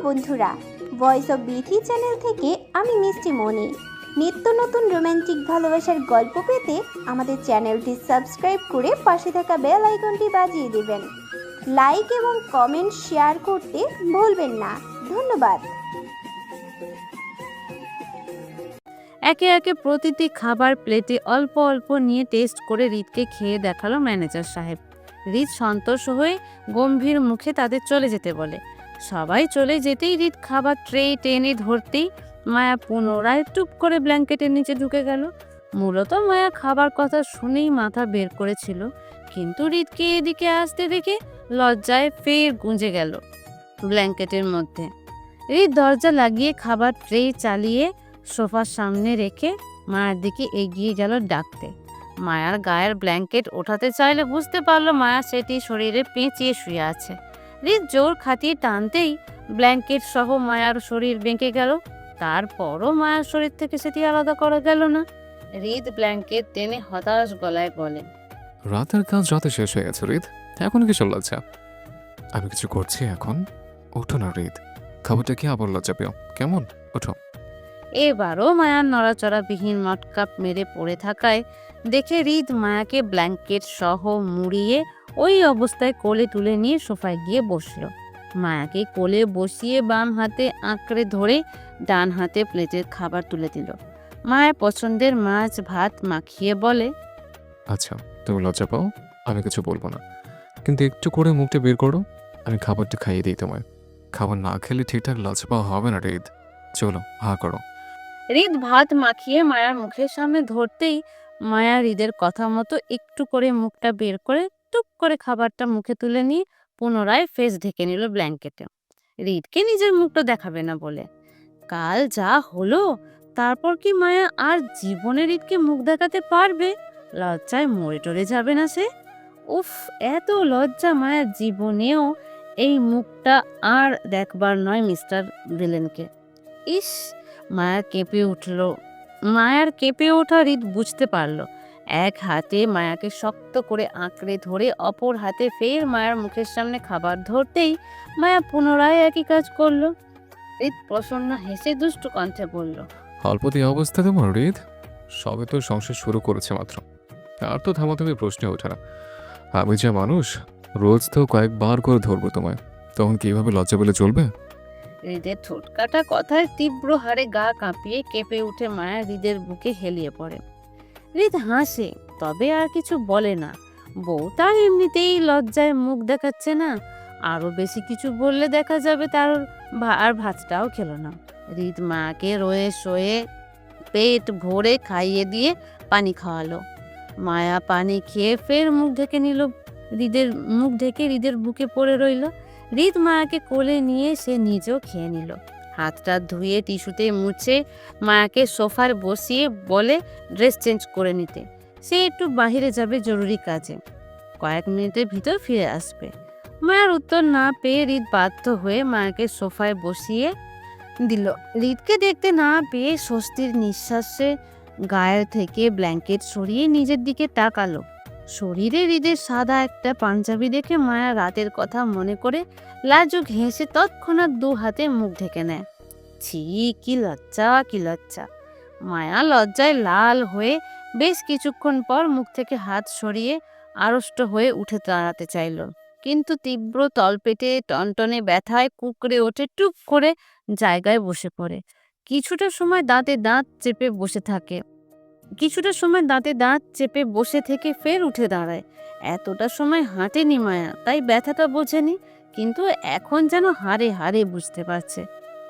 বন্ধুরা, voice of Bithi channel থেকে আমি মিষ্টি মনি। নিত্য নতুন রোমান্টিক ভালোবাসার গল্প পেতে আমাদের চ্যানেলটি সাবস্ক্রাইব করে পাশে থাকা বেল আইকনটি বাজিয়ে দেবেন। লাইক এবং কমেন্ট শেয়ার করতে ভুলবেন না। ধন্যবাদ। একে একে প্রতিটি খাবার প্লেটে অল্প অল্প নিয়ে টেস্ট করে রিতকে খেয়ে দেখালো ম্যানেজার সাহেব। রিত সন্তোষ হয়ে গম্ভীর মুখে তাদের চলে যেতে বলে। সবাই চলে যেতেই রিত খাবার ট্রে টেনে ধরতেই মায়া পুনরায় টুপ করে ব্ল্যাঙ্কেটের নিচে ঢুকে গেল। মূলত মায়া খাবার কথা শুনেই মাথা বের করেছিল, কিন্তু রিতকে এদিকে আসতে দেখে লজ্জায় ফের গুঁজে গেল ব্ল্যাঙ্কেটের মধ্যে। রিত দরজা লাগিয়ে খাবার ট্রে চালিয়ে সোফার সামনে রেখে মায়ের দিকে এগিয়ে গেল ডাকতে। মায়ার গায়ের ব্ল্যাঙ্কেট ওঠাতে চাইলে বুঝতে পারলো মায়া সেটি শরীরে পেঁচিয়ে শুয়ে আছে। রিত জোর খাটিয়ে টানতেই ব্ল্যাঙ্কেট সহ মায়ার শরীর বেঁকে গেল। তারপরও মায়ার শরীর থেকে সেটি আলাদা করা গেল না। রিত ব্ল্যাঙ্কেট টেনে হতাশ গলায় বলে, রাতের কাজ রাতে শেষ হয়ে গেছে রিত, এখন কিসব লজ্জা? আমি কিছু করছি এখন। ওঠো না রিত, খাবারটা কি আবার লজ্জা পেও কেমন? ওঠো। এবারও মায়ার নড়াচড়াবিহীন মটকাপ মেরে পড়ে থাকায় দেখে রিত মায়াকে ব্ল্যাঙ্কেট সহ মুড়িয়ে ওই অবস্থায় কোলে তুলে নিয়ে সোফায় গিয়ে বসলো। মায়াকে কোলে বসিয়ে বাম হাতে আঁকড়ে ধরে ডান হাতে প্লেটের খাবার তুলে দিল। মায়ের পছন্দের মাছ ভাত মাখিয়ে বলে, আচ্ছা তুমি লজ্জা পাও, আমি কিছু বলবো না, কিন্তু একটু করে মুখটা বের করো, আমি খাবারটা খাইয়ে দিই তোমায়। খাবার না খেলে ঠিকঠাক লজ্জা পাওয়া হবে না রিত, চলো হা করো। রিত ভাত মাখিয়ে মায়ার মুখের সামনে ধরতেই মায়া হৃদের কথা মতো একটু করে মুখটা বের করে টুপ করে খাবারটা মুখে তুলে নিয়ে পুনরায় ফেস ঢেকে নিল ব্ল্যাঙ্কেটে। হৃদকে নিজের মুখটা দেখাবে না বলে। কাল যা হলো, তারপর কি মায়া আর জীবনে হৃদকে মুখ দেখাতে পারবে? লজ্জায় মরে টরে যাবে না সে? উফ, এত লজ্জা মায়ার জীবনেও এই মুখটা আর দেখবার নয় মিস্টার ভিলেনকে। ইস, মায়া কেঁপে উঠল। মায়ার কেঁপে ওঠা রিত বুঝতে পারলো। এক হাতে মায়াকে শক্ত করে আঁকড়ে ধরে অপর হাতে ফের মায়ার মুখের সামনে খাবার ধরতেই মায়া পুনরায় একই কাজ করলো। রিত প্রসন্ন হেসে দুষ্টু কণ্ঠে বলল, অল্পতি অবস্থা তোমার রিত, সবে তো সংসার শুরু করেছে মাত্র, আর তো থামাথামি প্রশ্নে ওঠে না। আমি যে মানুষ, রোজ তো কয়েকবার করে ধরবো তোমায়, তখন কিভাবে লজ্জা বলে চলবে? হৃদের ঠোঁট কাটা কথায় তীব্র হারে গা কাঁপিয়ে কেঁপে উঠে মায়া হৃদের বুকে হেলিয়ে পড়ে। হৃদ হাসে, তবে আর কিছু বলে না। বউ তার এমনিতেই লজ্জায় মুখ দেখাচ্ছে না, আরো বেশি কিছু বললে দেখা যাবে তার আর ভাতটাও খেলো না। হৃদ মাকে রয়ে শোয়ে পেট ভরে খাইয়ে দিয়ে পানি খাওয়ালো। মায়া পানি খেয়ে ফের মুখ ঢেকে নিল। হৃদের বুকে পড়ে রইল। হৃদ মায়াকে কোলে নিয়ে সে নিজেও খেয়ে নিল। হাতটা ধুয়ে টিস্যুতে মুছে মায়াকে সোফার বসিয়ে বলে ড্রেস চেঞ্জ করে নিতে। সে একটু বাহিরে যাবে জরুরি কাজে, কয়েক মিনিটের ভিতর ফিরে আসবে। মায়ের উত্তর না পেয়ে হৃদ বাধ্য হয়ে মায়াকে সোফায় বসিয়ে দিল। হৃদকে দেখতে না পেয়ে স্বস্তির নিঃশ্বাসে গায়ের থেকে ব্ল্যাঙ্কেট সরিয়ে নিজের দিকে তাকালো। শরীরে হৃদের সাদা একটা পাঞ্জাবি দেখে মায়া রাতের কথা মনে করে লাজুক হেসে তৎক্ষণাৎ দু হাতে মুখ ঢেকে নেয়। ছি, কি লজ্জা, কি লজ্জা! মায়া লজ্জায় লাল হয়ে বেশ কিছুক্ষণ পর মুখ থেকে হাত সরিয়ে আড়ষ্ট হয়ে উঠে দাঁড়াতে চাইল, কিন্তু তীব্র তলপেটে টনটনে ব্যথায় কুঁকড়ে ওঠে। টুপ করে জায়গায় বসে পড়ে। কিছুটা সময় দাঁতে দাঁত চেপে বসে থেকে ফের উঠে দাঁড়ায়। এতটা সময় হাঁটেনি মায়া, তাই ব্যথাটা বোঝেনি, কিন্তু এখন যেন হাড়ে হাড়ে বুঝতে পারছে।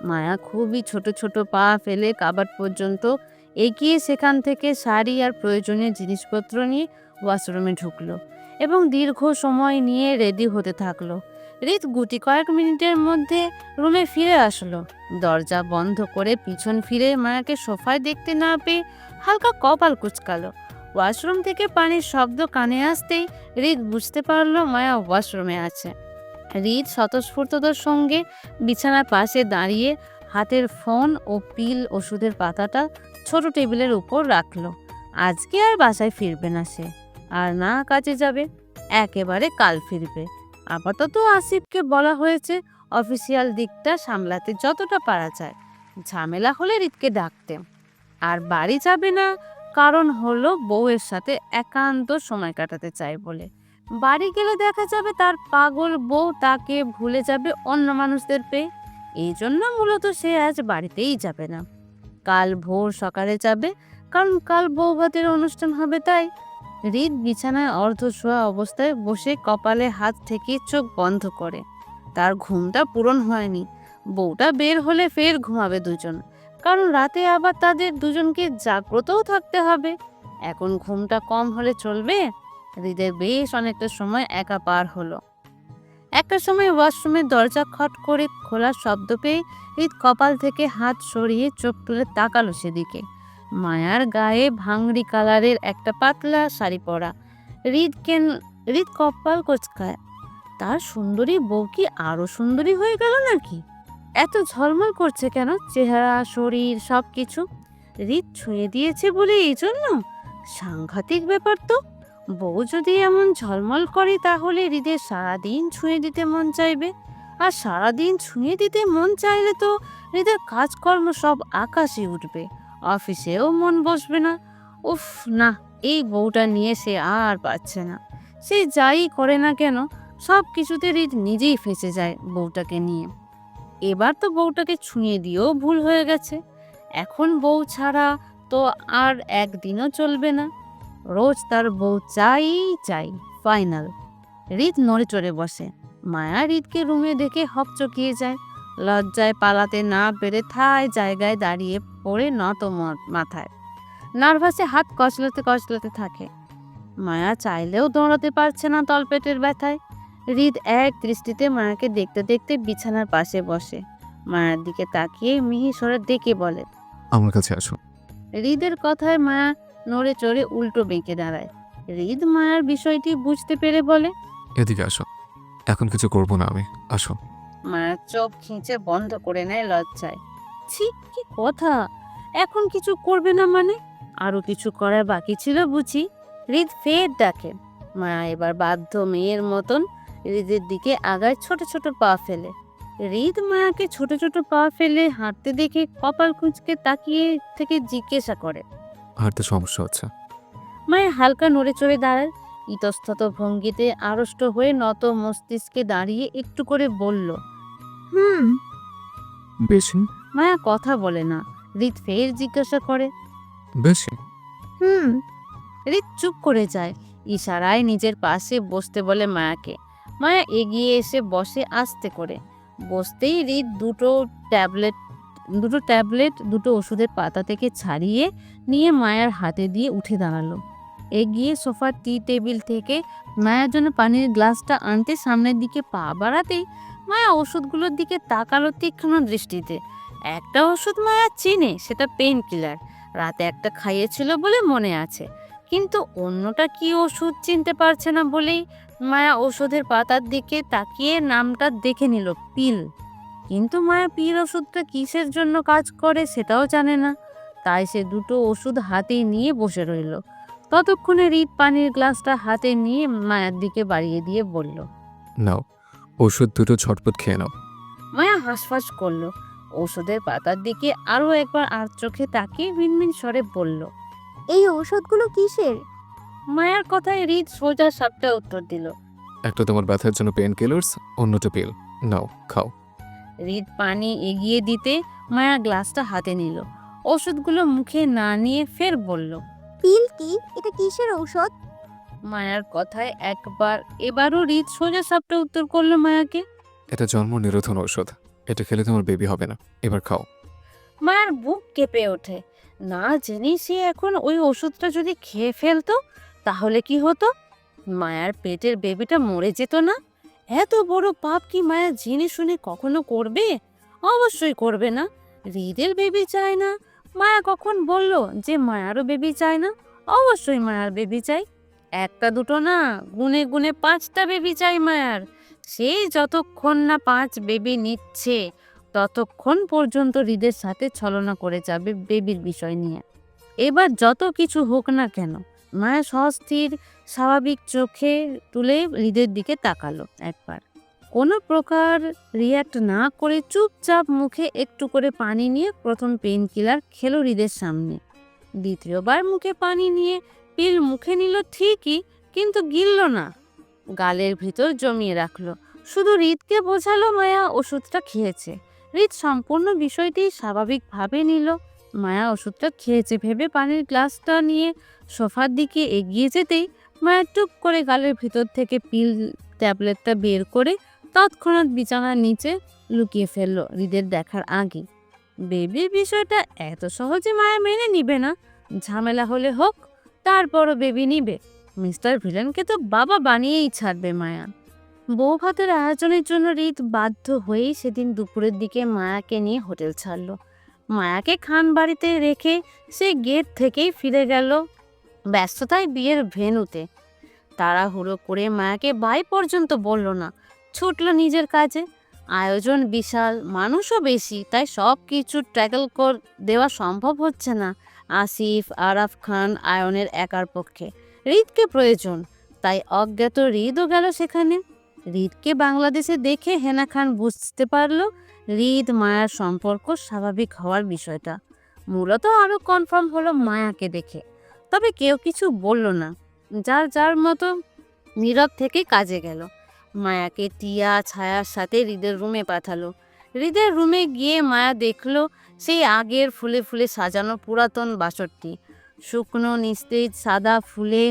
মায়া খুবই ছোট ছোট পা ফেলে কাবার্ড পর্যন্ত এগিয়ে সেখান থেকে শাড়ি আর প্রয়োজনীয় জিনিসপত্র নিয়ে ওয়াশরুমে ঢুকলো এবং দীর্ঘ সময় নিয়ে রেডি হতে থাকলো। রিত গুটি কয়েক মিনিটের মধ্যে রুমে ফিরে আসলো। দরজা বন্ধ করে পিছন ফিরে মায়াকে সোফায় দেখতে না পেয়ে হালকা কপাল কুঁচকালো। ওয়াশরুম থেকে পানির শব্দ কানে আসতেই রিত বুঝতে পারলো মায়া ওয়াশরুমে আছে। রিত স্বতঃস্ফূর্ততার সঙ্গে বিছানার পাশে দাঁড়িয়ে হাতের ফোন ও পিল ওষুধের পাতাটা ছোট টেবিলের উপর রাখলো। আজকে আর বাসায় ফিরবে না সে, আর না কাজে যাবে, একেবারে কাল ফিরবে। আপাতত আসিফকে বলা হয়েছে অফিসিয়াল দিকটা সামলাতে যতটা পারা যায়, ঝামেলা হলে হৃদকে ডাকতে। আর বাড়ি যাবে না, কারণ হলো বউয়ের সাথে একান্ত সময় কাটাতে চায় বলে। বাড়ি গেলে দেখা যাবে তার পাগল বউ তাকে ভুলে যাবে অন্য মানুষদের পেয়ে। এই জন্য মূলত সে আজ বাড়িতেই যাবে না, কাল ভোর সকালে যাবে, কারণ কাল বৌভাতের অনুষ্ঠান হবে। তাই হৃদ বিছানায় অর্ধশোয়া অবস্থায় বসে কপালে হাত থেকে চোখ বন্ধ করে। তার ঘুমটা পূরণ হয়নি। বউটা বের হলে ফের ঘুমাবে দুজন, কারণ রাতে আবার তাদের দুজনকে জাগ্রতও থাকতে হবে। এখন ঘুমটা কম হলে চলবে? হৃদের বেশ অনেকটা সময় একা পার হলো। একটা সময় ওয়াশরুমের দরজা খট করে খোলার শব্দ পেয়ে হৃদ কপাল থেকে হাত সরিয়ে চোখ তুলে তাকালো সেদিকে। মায়ার গায়ে ভাঙড়ি কালারের একটা পাতলা শাড়ি পরা। হৃদ কপাল কোচকায়। তার সুন্দরী বউ কি আরো সুন্দরী হয়ে গেল নাকি? এত ঝলমল করছে কেন চেহারা, শরীর, সবকিছু? হৃদ ছুঁয়ে দিয়েছে বলে এই জন্য? সাংঘাতিক ব্যাপার তো। বউ যদি এমন ঝলমল করে তাহলে হৃদের সারাদিন ছুঁয়ে দিতে মন চাইবে। আর সারাদিন ছুঁয়ে দিতে মন চাইলে তো হৃদের কাজকর্ম সব আকাশে উঠবে, অফিসেও মন বসবে না। উফ না, এই বউটা নিয়ে সে আর পারছে না। সে যাই করে না কেন সব কিছুতে হৃদ নিজেই ফেঁসে যায় বউটাকে নিয়ে। এবার তো বউটাকে ছুঁয়ে দিয়েও ভুল হয়ে গেছে। এখন বউ ছাড়া তো আর একদিনও চলবে না। রোজ তার বউ চাই চাই, ফাইনাল। হৃদ নড়ে চড়ে বসে। মায়া হৃদকে রুমে দেখে হকচকিয়ে যায়। লজ্জায় পালাতে না পেরে ঠায় জায়গায় দাঁড়িয়ে পড়ে নত মাথায়। নার্ভাসে হাত কচলাতে কচলাতে থাকে। মায়া চাইলেও দৌড়াতে পারছে না তলপেটের ব্যথায়। হৃদ এক দৃষ্টিতে মায়াকে দেখতে দেখতে বিছানার পাশে বসে। মায়ার দিকে তাকিয়ে মিহি স্বরে ডেকে বলে, আমার কাছে আসো। হৃদের কথায় মায়া নড়ে চড়ে উল্টো বেঁকে দাঁড়ায়। হৃদ মায়ার বিষয়টি বুঝতে পেরে বলে, এদিকে আসো, এখন কিছু করবো না আমি, আসো। মায়া চোখ খিঁচে বন্ধ করে নেয় লজ্জায়। ছি, কি কথা! এখন কিছু করবে না মানে? আরো কিছু করার বাকি ছিল বুঝি? হৃদ ফের ডাকে। মায়া এবার বাধ্য মেয়ের মতন হৃদের দিকে আগায় ছোট ছোট পা ফেলে। হৃদ মায়াকে ছোট ছোট পা ফেলে হাঁটতে দেখে কপাল কুঁচকে তাকিয়ে থেকে জিজ্ঞাসা করে। হাঁটতে সমস্যা হচ্ছে? মায়া হালকা নড়ে চড়ে দাঁড়ায়। ইতস্তত ভঙ্গিতে আড়ষ্ট হয়ে নত মস্তিষ্কে দাঁড়িয়ে একটু করে বলল, হুম। বেশি? মায়া কথা বলে না। হৃদ ফের জিজ্ঞাসা করে, বেশি? হুম। হৃদ চুপ করে যায়। ইশারায় নিজের পাশে বসতে বলে মায়াকে। মায়া এগিয়ে এসে বসে আস্তে করে। বসতেই হৃদ দুটো ওষুধের পাতা থেকে ছাড়িয়ে নিয়ে মায়ার হাতে দিয়ে উঠে দাঁড়ালো। এগিয়ে সোফার টি টেবিল থেকে মায়ার জন্য পানির গ্লাসটা আনতে সামনের দিকে পা বাড়াতেই মায়া ওষুধগুলোর দিকে তাকালো তীক্ষ্ণ দৃষ্টিতে। একটা ওষুধ মায়া চিনে, সেটা পেইন কিলার। রাতে একটা খাইয়েছিল বলে মনে আছে, কিন্তু অন্যটা কি ওষুধ চিনতে পারছে না বলেই মায়া ওষুধের পাতার দিকে তাকিয়ে নামটা দেখে নিল, পিল। কিন্তু মায়া পিল ওষুধটা কিসের জন্য কাজ করে সেটাও জানে না। তাই সে দুটো ওষুধ হাতে নিয়ে বসে রইল। ততক্ষণে হৃদ পানির গ্লাসটা হাতে নিয়ে মায়ার দিকে বাড়িয়ে দিয়ে বলল, নাও, ওষুধ দুটো ঝটপট খেয়ে নাও। মায়া হাঁসফাঁস করলো। ওষুধের পাতার দিকে আরো একবার আর চোখে তাকিয়ে ভিনভিন স্বরে বলল, এই ঔষধগুলো কিসের? মায়ার কথায় হৃদ সোজা সাপটা উত্তর দিল। একটা তোমার ব্যথার জন্য পেন কিলার্স, অন্যটা পিল। নাও, খাও। হৃদ পানি এগিয়ে দিতে মায়া গ্লাসটা হাতে নিল। ওষুধগুলো মুখে না নিয়ে ফের বলল, পিল কি? এটা কিসের ঔষধ? মায়ার কথায় এবারও হৃদ সোজা সাপটা উত্তর করলো মায়াকে। এটা জন্ম নিরোধন ঔষধ। এটা খেলে তোমার বেবি হবে না। এবার খাও। মায়ের বুক কেঁপে ওঠে। না জেনেই সে এখন ওই ওষুধটা যদি খেয়ে ফেলতো তাহলে কি হতো? মায়ার পেটের বেবিটা মরে যেত না? এত বড় পাপ কি মায়া জেনে শুনে কখনো করবে? অবশ্যই করবে না। হৃদের বেবি চায় না। মায়া কখন বলল যে মায়ারও বেবি চায় না? অবশ্যই মায়ার বেবি চাই। একটা দুটো না, গুনে গুনে 5টা বেবি চাই মায়ার। সে যতক্ষণ না 5 বেবি নিচ্ছে ততক্ষণ পর্যন্ত হৃদের সাথে ছলনা করে যাবে বেবির বিষয় নিয়ে। এবার যত কিছু হোক না কেন, মায়া সস্থির স্বাভাবিক চোখে তুলে হৃদের দিকে তাকালো একবার। কোনো প্রকার রিয়াক্ট না করে চুপচাপ মুখে একটু করে পানি নিয়ে প্রথম পেইন কিলার খেলো হৃদের সামনে। দ্বিতীয়বার মুখে পানি নিয়ে পিল মুখে নিল ঠিকই, কিন্তু গিলল না, গালের ভিতর জমিয়ে রাখলো। শুধু হৃদকে বোঝালো মায়া ওষুধটা খেয়েছে। হৃদ সম্পূর্ণ বিষয়টি স্বাভাবিকভাবে নিল। মায়া ওষুধটা খেয়েছে ভেবে পানির গ্লাসটা নিয়ে সোফার দিকে এগিয়ে যেতেই মায়া টুপ করে গালের ভিতর থেকে পিল ট্যাবলেটটা বের করে তৎক্ষণাৎ বিছানার নিচে লুকিয়ে ফেললো হৃদের দেখার আগে। বেবির বিষয়টা এত সহজে মায়া মেনে নিবে না। ঝামেলা হলে হোক, তারপরও বেবি নিবে। মিস্টার ভিলেনকে তো বাবা বানিয়েই ছাড়বে মায়া। বউ ভাতের আয়োজনের জন্য হৃদ বাধ্য হয়েই সেদিন দুপুরের দিকে মায়াকে নিয়ে হোটেল ছাড়লো। মায়াকে খান বাড়িতে রেখে সে গেট থেকেই ফিরে গেল ব্যস্ততায় বিয়ের ভেন্যুতে। তাড়াহুড়ো করে মায়াকে বাই পর্যন্ত বলল না, ছুটল নিজের কাজে। আয়োজন বিশাল, মানুষও বেশি, তাই সব কিছু ট্যাকল দেওয়া সম্ভব হচ্ছে না আসিফ, আরাফ খান, আয়নের একার পক্ষে। হৃদকে প্রয়োজন, তাই অজ্ঞাত হৃদও গেল সেখানে। হৃদকে বাংলাদেশে দেখে হেনা খান বুঝতে পারলো হৃদ মায়ার সম্পর্ক স্বাভাবিক হওয়ার বিষয়টা। মূলত আরও কনফার্ম হলো মায়াকে দেখে। তবে কেউ কিছু বলল না, যার যার মতো নীরব থেকে কাজে গেল। মায়াকে টিয়া ছায়ার সাথে হৃদের রুমে পাঠালো। হৃদের রুমে গিয়ে মায়া দেখলো সেই আগের ফুলে ফুলে সাজানো পুরাতন বাসরটি, শুকনো নিস্তেজ সাদা ফুলে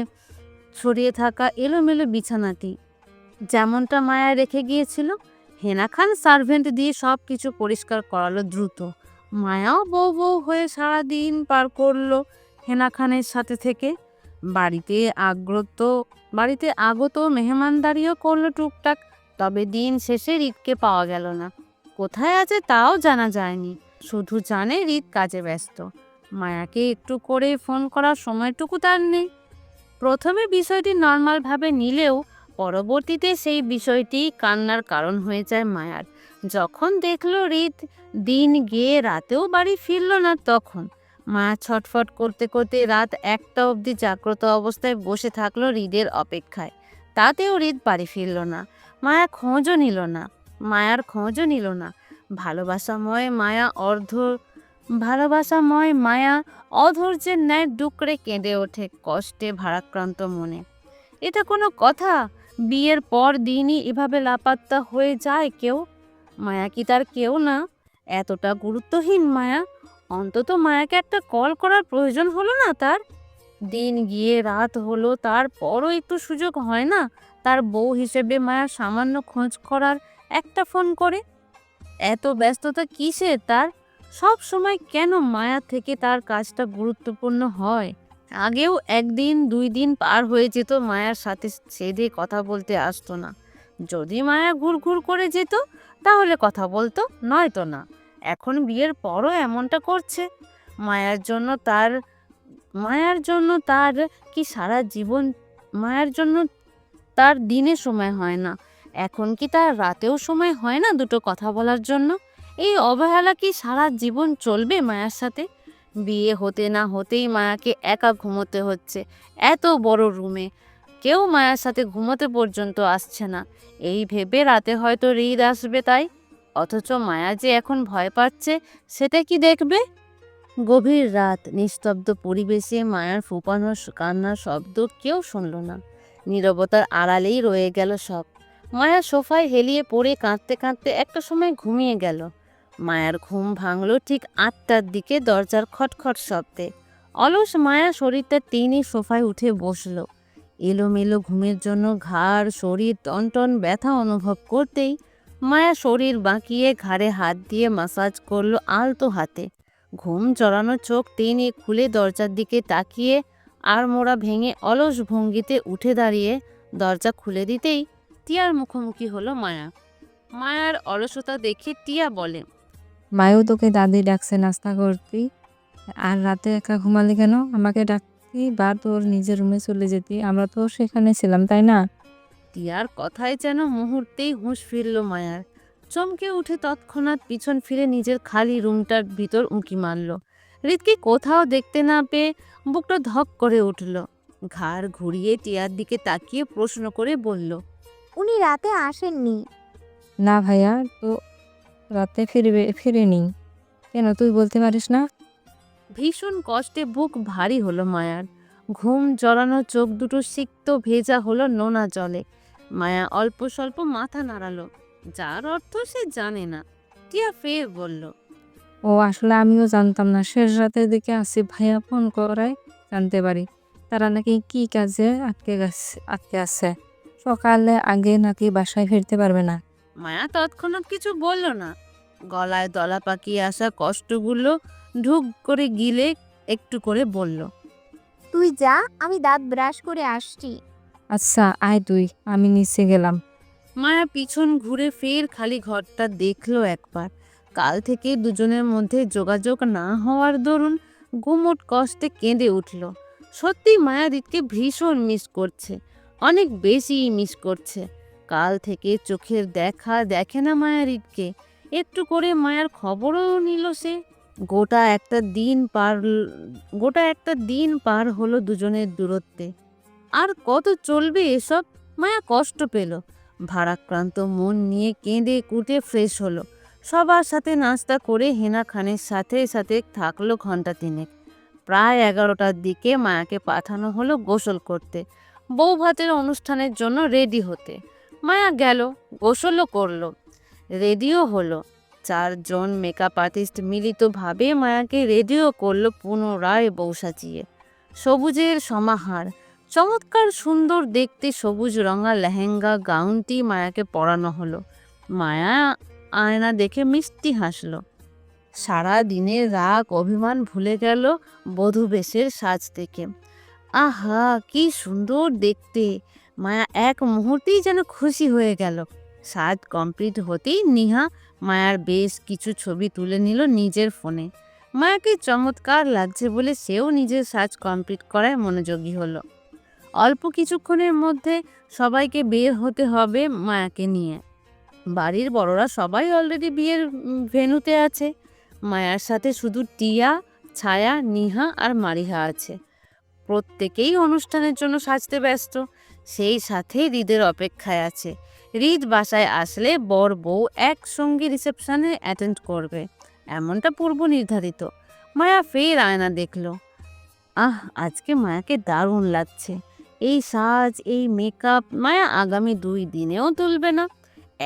ছড়িয়ে থাকা এলোমেলো বিছানাটি যেমনটা মায়া রেখে গিয়েছিল। হেনা খান সার্ভেন্ট দিয়ে সব কিছু পরিষ্কার করালো দ্রুত। মায়াও বউ বউ হয়ে সারাদিন পার করলো হেনা খানের সাথে থেকে। বাড়িতে আগত মেহমানদারিও করলো টুকটাক। তবে দিন শেষে হৃদকে পাওয়া গেল না। কোথায় আছে তাও জানা যায়নি। শুধু জানে হৃদ কাজে ব্যস্ত। মায়াকে একটু করে ফোন করার সময়টুকু তার নেই। প্রথমে বিষয়টি নর্মালভাবে নিলেও পরবর্তীতে সেই বিষয়টি কান্নার কারণ হয়ে যায় মায়ার। যখন দেখলো হৃদ দিন গিয়ে রাতেও বাড়ি ফিরল না, তখন মায়া ছটফট করতে করতে রাত 1টা অবধি জাগ্রত অবস্থায় বসে থাকলো হৃদের অপেক্ষায়। তাতেও হৃদ বাড়ি ফিরল না। মায়ার খোঁজও নিল না। ভালোবাসাময় মায়া অধৈর্যের ন্যায় ডুকরে কেঁদে ওঠে কষ্টে ভারাক্রান্ত মনে। এটা কোনো কথা? বিয়ের পর দিনই এভাবে লাপাত্তা হয়ে যায় কেউ? মায়া কি তার কেউ না? এতটা গুরুত্বহীন মায়া? অন্তত মায়াকে একটা কল করার প্রয়োজন হলো না তার? দিন গিয়ে রাত হলো, তারপরও একটু সুযোগ হয় না তার বউ হিসেবে মায়ার সামান্য খোঁজ করার, একটা ফোন করে? এত ব্যস্ততা কিসের তার? সব সময় কেন মায়া থেকে তার কাজটা গুরুত্বপূর্ণ হয়? আগেও 1 দিন 2 দিন পার হয়ে যেত মায়ার সাথে সেদে কথা বলতে আসতো না। যদি মায়া ঘুরঘুর করে যেত তাহলে কথা বলতো, নয়তো না। এখন বিয়ের পরও এমনটা করছে। মায়ার জন্য তার কি সারা জীবন, মায়ার জন্য তার দিনে সময় হয় না, এখন কি তার রাতেও সময় হয় না দুটো কথা বলার জন্য? এই অবহেলা কি সারা জীবন চলবে মায়ার সাথে? বিয়ে হতে না হতেই মায়াকে একা ঘুমোতে হচ্ছে এত বড় রুমে। কেউ মায়ার সাথে ঘুমোতে পর্যন্ত আসছে না। এই ভেবে রাতে হয়তো হৃদ আসবে তাই। অথচ মায়া যে এখন ভয় পাচ্ছে, সেটা কি দেখবে? গভীর রাত, নিস্তব্ধ পরিবেশে মায়ার ফুপানো কান্নার শব্দ কেউ শুনল না। নীরবতার আড়ালেই রয়ে গেল সব। মায়া সোফায় হেলিয়ে পড়ে কাঁদতে কাঁদতে একটা সময় ঘুমিয়ে গেল। মায়ার ঘুম ভাঙল ঠিক 8টার দিকে দরজার খটখট শব্দে। অলস মায়া শরীরটা টেনে সোফায় উঠে বসল। এলোমেলো ঘুমের জন্য ঘাড় শরীর টনটন ব্যথা অনুভব করতেই মায়া শরীর বাঁকিয়ে ঘাড়ে হাত দিয়ে মাসাজ করলো আলতো হাতে। ঘুম জড়ানো চোখ টেনে খুলে দরজার দিকে তাকিয়ে আড়মোড়া ভেঙে অলস ভঙ্গিতে উঠে দাঁড়িয়ে দরজা খুলে দিতেই টিয়ার মুখোমুখি হলো মায়া। মায়ার অলসতা দেখে টিয়া বলে, মায়ও তোকে দাদি ডাকছে নাস্তা করতি, আর রাতে একা ঘুমালি কেন? আমাকে ডাকতি বা তোর নিজের রুমে চলে যেতি, আমরা তো সেখানে ছিলাম, তাই না? টিয়ার কথায় যেন মুহূর্তেই হুঁশ ফিরল মায়ার। চমকে উঠে তৎক্ষণাৎ পিছন ফিরে নিজের খালি রুমটার ভিতর উঁকি মারল। হৃদকে কোথাও দেখতে না পেয়ে বুকটা ধক করে উঠল। ঘাড় ঘুরিয়ে টিয়ার দিকে তাকিয়ে প্রশ্ন করে বলল, উনি রাতে আসেননি। না ভাইয়া, তো রাতে ফিরেনি কেন, তুই বলতে পারিস না? ভীষণ কষ্টে বুক ভারী হলো মায়ার। ঘুম জড়ানো চোখ দুটো সিক্ত ভেজা হলো নোনা জলে। মায়া অল্প স্বল্প মাথা নাড়ালো, যার অর্থ সে জানে না। টিয়া ফের বলল, ও আসলে আমিও জানতাম না, শেষ রাতের দিকে আসিফ ভাইয়া ফোন করায় জানতে পারি তারা নাকি কি কাজে আটকে আছে, সকালে আগে নাকি বাসায় ফিরতে পারবে না। মায়া তৎক্ষণাৎ কিছু বলল না। গলায় দলা পাকিয়ে আসা কষ্টগুলো ঢুক করে গিলে একটু করে বলল, তুই যা, আমি দাঁত ব্রাশ করে আসছি। আচ্ছা আয় তুই, আমি নিচে গেলাম। মায়া পিছন ঘুরে ফের খালি ঘরটা দেখলো একবার। কাল থেকে দুজনের মধ্যে যোগাযোগ না হওয়ার দরুন গুমোট কষ্টে কেঁদে উঠল। সত্যি মায়া হৃদকে ভীষণ মিস করছে, অনেক বেশি মিস করছে। কাল থেকে চোখের দেখা দেখে না মায়া হৃদকে। একটু করে মায়ার খবরও নিল সে। গোটা একটা দিন পার হলো দুজনের দূরত্বে। আর কত চলবে এসব? মায়া কষ্ট পেল। ভারাক্রান্ত মন নিয়ে কেঁদে কুটে ফ্রেশ হলো। সবার সাথে নাস্তা করে হেনা খানের সাথে সাথে থাকলো ঘন্টা তিনেক। প্রায় 11টার দিকে মায়াকে পাঠানো হলো গোসল করতে, বউ ভাতের অনুষ্ঠানের জন্য রেডি হতে। মায়া গেল, গোসলও করলো, রেডিও হলো। 4জন মেকআপ আর্টিস্ট মিলিতভাবে মায়াকে রেডিও করলো পুনরায় বউ সাজিয়ে। সবুজের সমাহার, চমৎকার সুন্দর দেখতে সবুজ রঙা লেহেঙ্গা গাউনটি মায়াকে পরানো হলো। মায়া আয়না দেখে মিষ্টি হাসলো। সারা দিনের রাগ অভিমান ভুলে গেল বধূ বেশের সাজ থেকে। আহা, কি সুন্দর দেখতে! মায়া এক মুহূর্তেই যেন খুশি হয়ে গেল। সাজ কমপ্লিট হতেই নিহা মায়ার বেশ কিছু ছবি তুলে নিল নিজের ফোনে। মায়াকে চমৎকার লাগছে বলে সেও নিজের সাজ কমপ্লিট করায় মনোযোগী হলো। অল্প কিছুক্ষণের মধ্যে সবাইকে বের হতে হবে মায়াকে নিয়ে। বাড়ির বড়রা সবাই অলরেডি বিয়ের ভেন্যুতে আছে। মায়ার সাথে শুধু টিয়া, ছায়া, নিহা আর মারিহা আছে। প্রত্যেকেই অনুষ্ঠানের জন্য সাজতে ব্যস্ত। সেই সাথে হৃদের অপেক্ষায় আছে। হৃদ বাসায় আসলে বর বউ একসঙ্গে রিসেপশনে অ্যাটেন্ড করবে, এমনটা পূর্ব নির্ধারিত। মায়া ফের আয়না দেখলো। আজকে মায়াকে দারুণ লাগছে। এই সাজ, এই মেকআপ মায়া আগামী 2 দিনেও তুলবে না।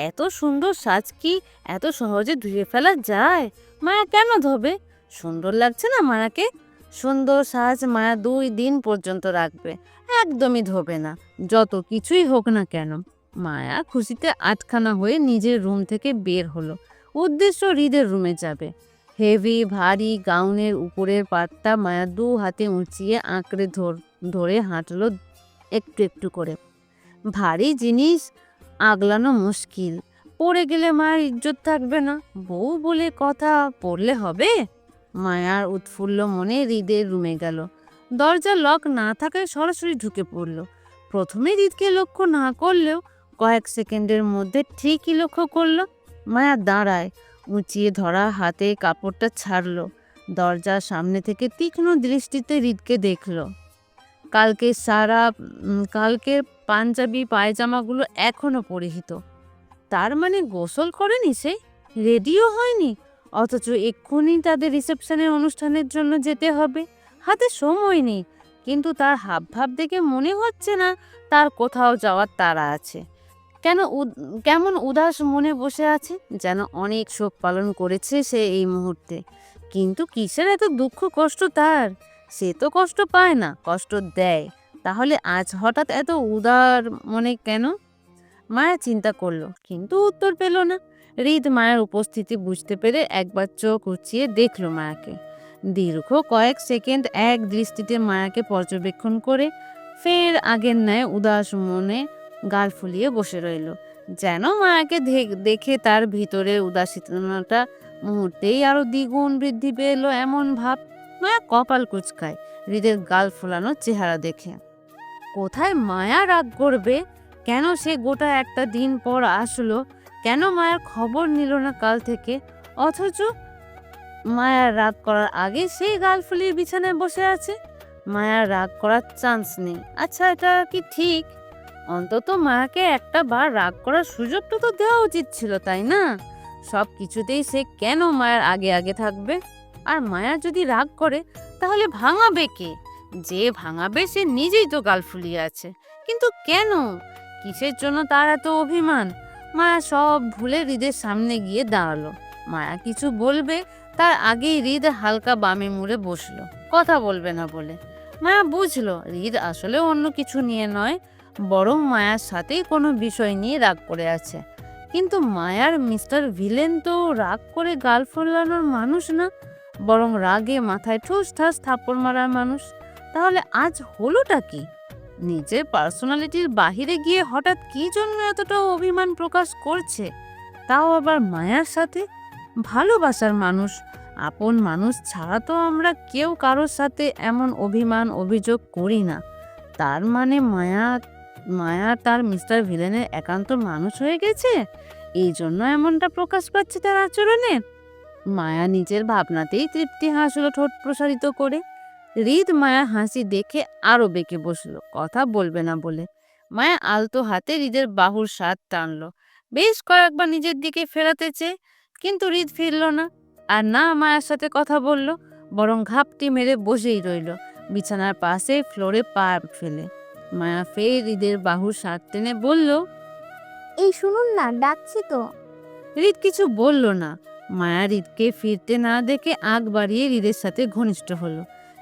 এত সুন্দর সাজ কি এত সহজে ধুয়ে ফেলা যায়? মায়া কেন ধোবে? সুন্দর লাগছে না মায়াকে? সুন্দর সাজ মায়া 2 দিন পর্যন্ত রাখবে, একদমই ধোবে না, যত কিছুই হোক না কেন। মায়া খুশিতে আটখানা হয়ে নিজের রুম থেকে বের হলো। উদ্দেশ্য হৃদের রুমে যাবে। হেভি ভারী গাউনের উপরের পাটটা মায়া 2 হাতে উঁচিয়ে আঁকড়ে ধরে হাঁটলো একটু একটু করে। ভারী জিনিস আগলানো মুশকিল, পড়ে গেলে মায়ের ইজ্জত থাকবে না। বউ বলে কথা, পড়লে হবে? মায়ার উৎফুল্ল মনে হৃদের রুমে গেল। দরজা লক না থাকায় সরাসরি ঢুকে পড়ল। প্রথমে হৃদকে লক্ষ্য না করলেও কয়েক সেকেন্ডের মধ্যে ঠিকই লক্ষ্য করলো। মায়া দাঁড়ায়, উঁচিয়ে ধরা হাতে কাপড়টা ছাড়ল। দরজার সামনে থেকে তীক্ষ্ণ দৃষ্টিতে হৃদকে দেখল। কালকের পাঞ্জাবি পায়জামাগুলো এখনো পরিহিত। তার মানে গোসল করেনি সে, রেডিও হয়নি, অথচ এক্ষুনি তাদের রিসেপশনের অনুষ্ঠানের জন্য যেতে হবে। হাতে সময় নেই, কিন্তু তার হাবভাব দেখে মনে হচ্ছে না তার কোথাও যাওয়ার তাড়া আছে। কেমন উদাস মনে বসে আছে, যেন অনেক শোক পালন করেছে সে এই মুহূর্তে। কিন্তু কিসের এত দুঃখ কষ্ট তার? সে তো কষ্ট পায় না, কষ্ট দেয়। তাহলে আজ হঠাৎ এত উদার মনে কেন? মায়া চিন্তা করলো, কিন্তু উত্তর পেল না। হৃদ মায়ের উপস্থিতি বুঝতে পেরে একবার চোখ উঁচিয়ে দেখলো মায়াকে। দীর্ঘ কয়েক সেকেন্ড এক দৃষ্টিতে মায়াকে পর্যবেক্ষণ করে ফের আগের ন্যায় উদাস মনে গাল ফুলিয়ে বসে রইল। যেন মায়াকে দেখে তার ভিতরের উদাসীনতা মুহূর্তেই আরো দ্বিগুণ বৃদ্ধি পেল এমন ভাব। মায়া কপাল কুঁচকায় হৃদের গাল ফোলানো চেহারা দেখে। কোথায় মায়া রাগ করবে? কেন সে গোটা একটা দিন পর আসলো? কেন মায়ার খবর নিল না কাল থেকে? অথচ মায়ার রাগ করার আগে সেই গাল ফুলিয়ে বিছানায় বসে আছে। মায়ার রাগ করার চান্স নেই। আচ্ছা, এটা কি ঠিক? অন্তত মায়াকে একটা বার রাগ করার সুযোগটা তো দেওয়া উচিত ছিল, তাই না? সব কিছুতেই সে কেন মায়ার আগে আগে থাকবে? আর মায়া যদি রাগ করে তাহলে ভাঙাবে কে? যে ভাঙাবে সে নিজেই তো গাল ফুলিয়ে আছে। কিন্তু কেন? কিসের জন্য তার এত অভিমান? মায়া সব ভুলে হৃদের সামনে গিয়ে দাঁড়ালো। মায়া কিছু বলবে তার আগেই হৃদ হালকা বামে মুড়ে বসলো, কথা বলবে না বলে। মায়া বুঝলো হৃদ আসলে অন্য কিছু নিয়ে নয়, বরং মায়ার সাথেই কোনো বিষয় নিয়ে রাগ করে আছে। কিন্তু মায়ার মিস্টার ভিলেন তো রাগ করে গাল ফোলানোর মানুষ না, বরং রাগে মাথায় ঠুস ঠাস থাপ্পড় মারার মানুষ। তাহলে আজ হলোটা কি? নিজের পার্সোনালিটির বাহিরে গিয়ে হঠাৎ কি জন্য এতটা অভিমান প্রকাশ করছে, তাও আবার মায়ার সাথে? ভালোবাসার মানুষ, আপন মানুষ ছাড়া তো আমরা কেউ কারোর সাথে এমন অভিমান অভিযোগ করি না। তার মানে মায়া মায়া তার মিস্টার ভিলেনের একান্ত মানুষ হয়ে গেছে, এই জন্য এমনটা প্রকাশ পাচ্ছে তার আচরণে। মায়া নিজের ভাবনাতেই তৃপ্তি হাসলো ঠোঁট প্রসারিত করে। হৃদ মায়ার হাসি দেখে আরো বেঁকে বসলো, কথা বলবে না বলে। মায়া আলতো হাতে হৃদের বাহুর স্বাদ টানলো, বেশ কয়েকবার নিজের দিকে ফেরাতে চেয়ে, কিন্তু হৃদ ফিরল না। আর না মায়ার সাথে কথা বলল, বরং ঘাপটি মেরে বসেই রইল বিছানার পাশে ফ্লোরে পা ফেলে। মায়া ফের হৃদের বাহুর স্বাদ টেনে বলল, এই শুনুন না, ডাকছি তো। হৃদ কিছু বলল না। মায়া হৃদকে ফিরতে না দেখে আগ বাড়িয়ে হৃদের সাথে ঘনিষ্ঠ হলো।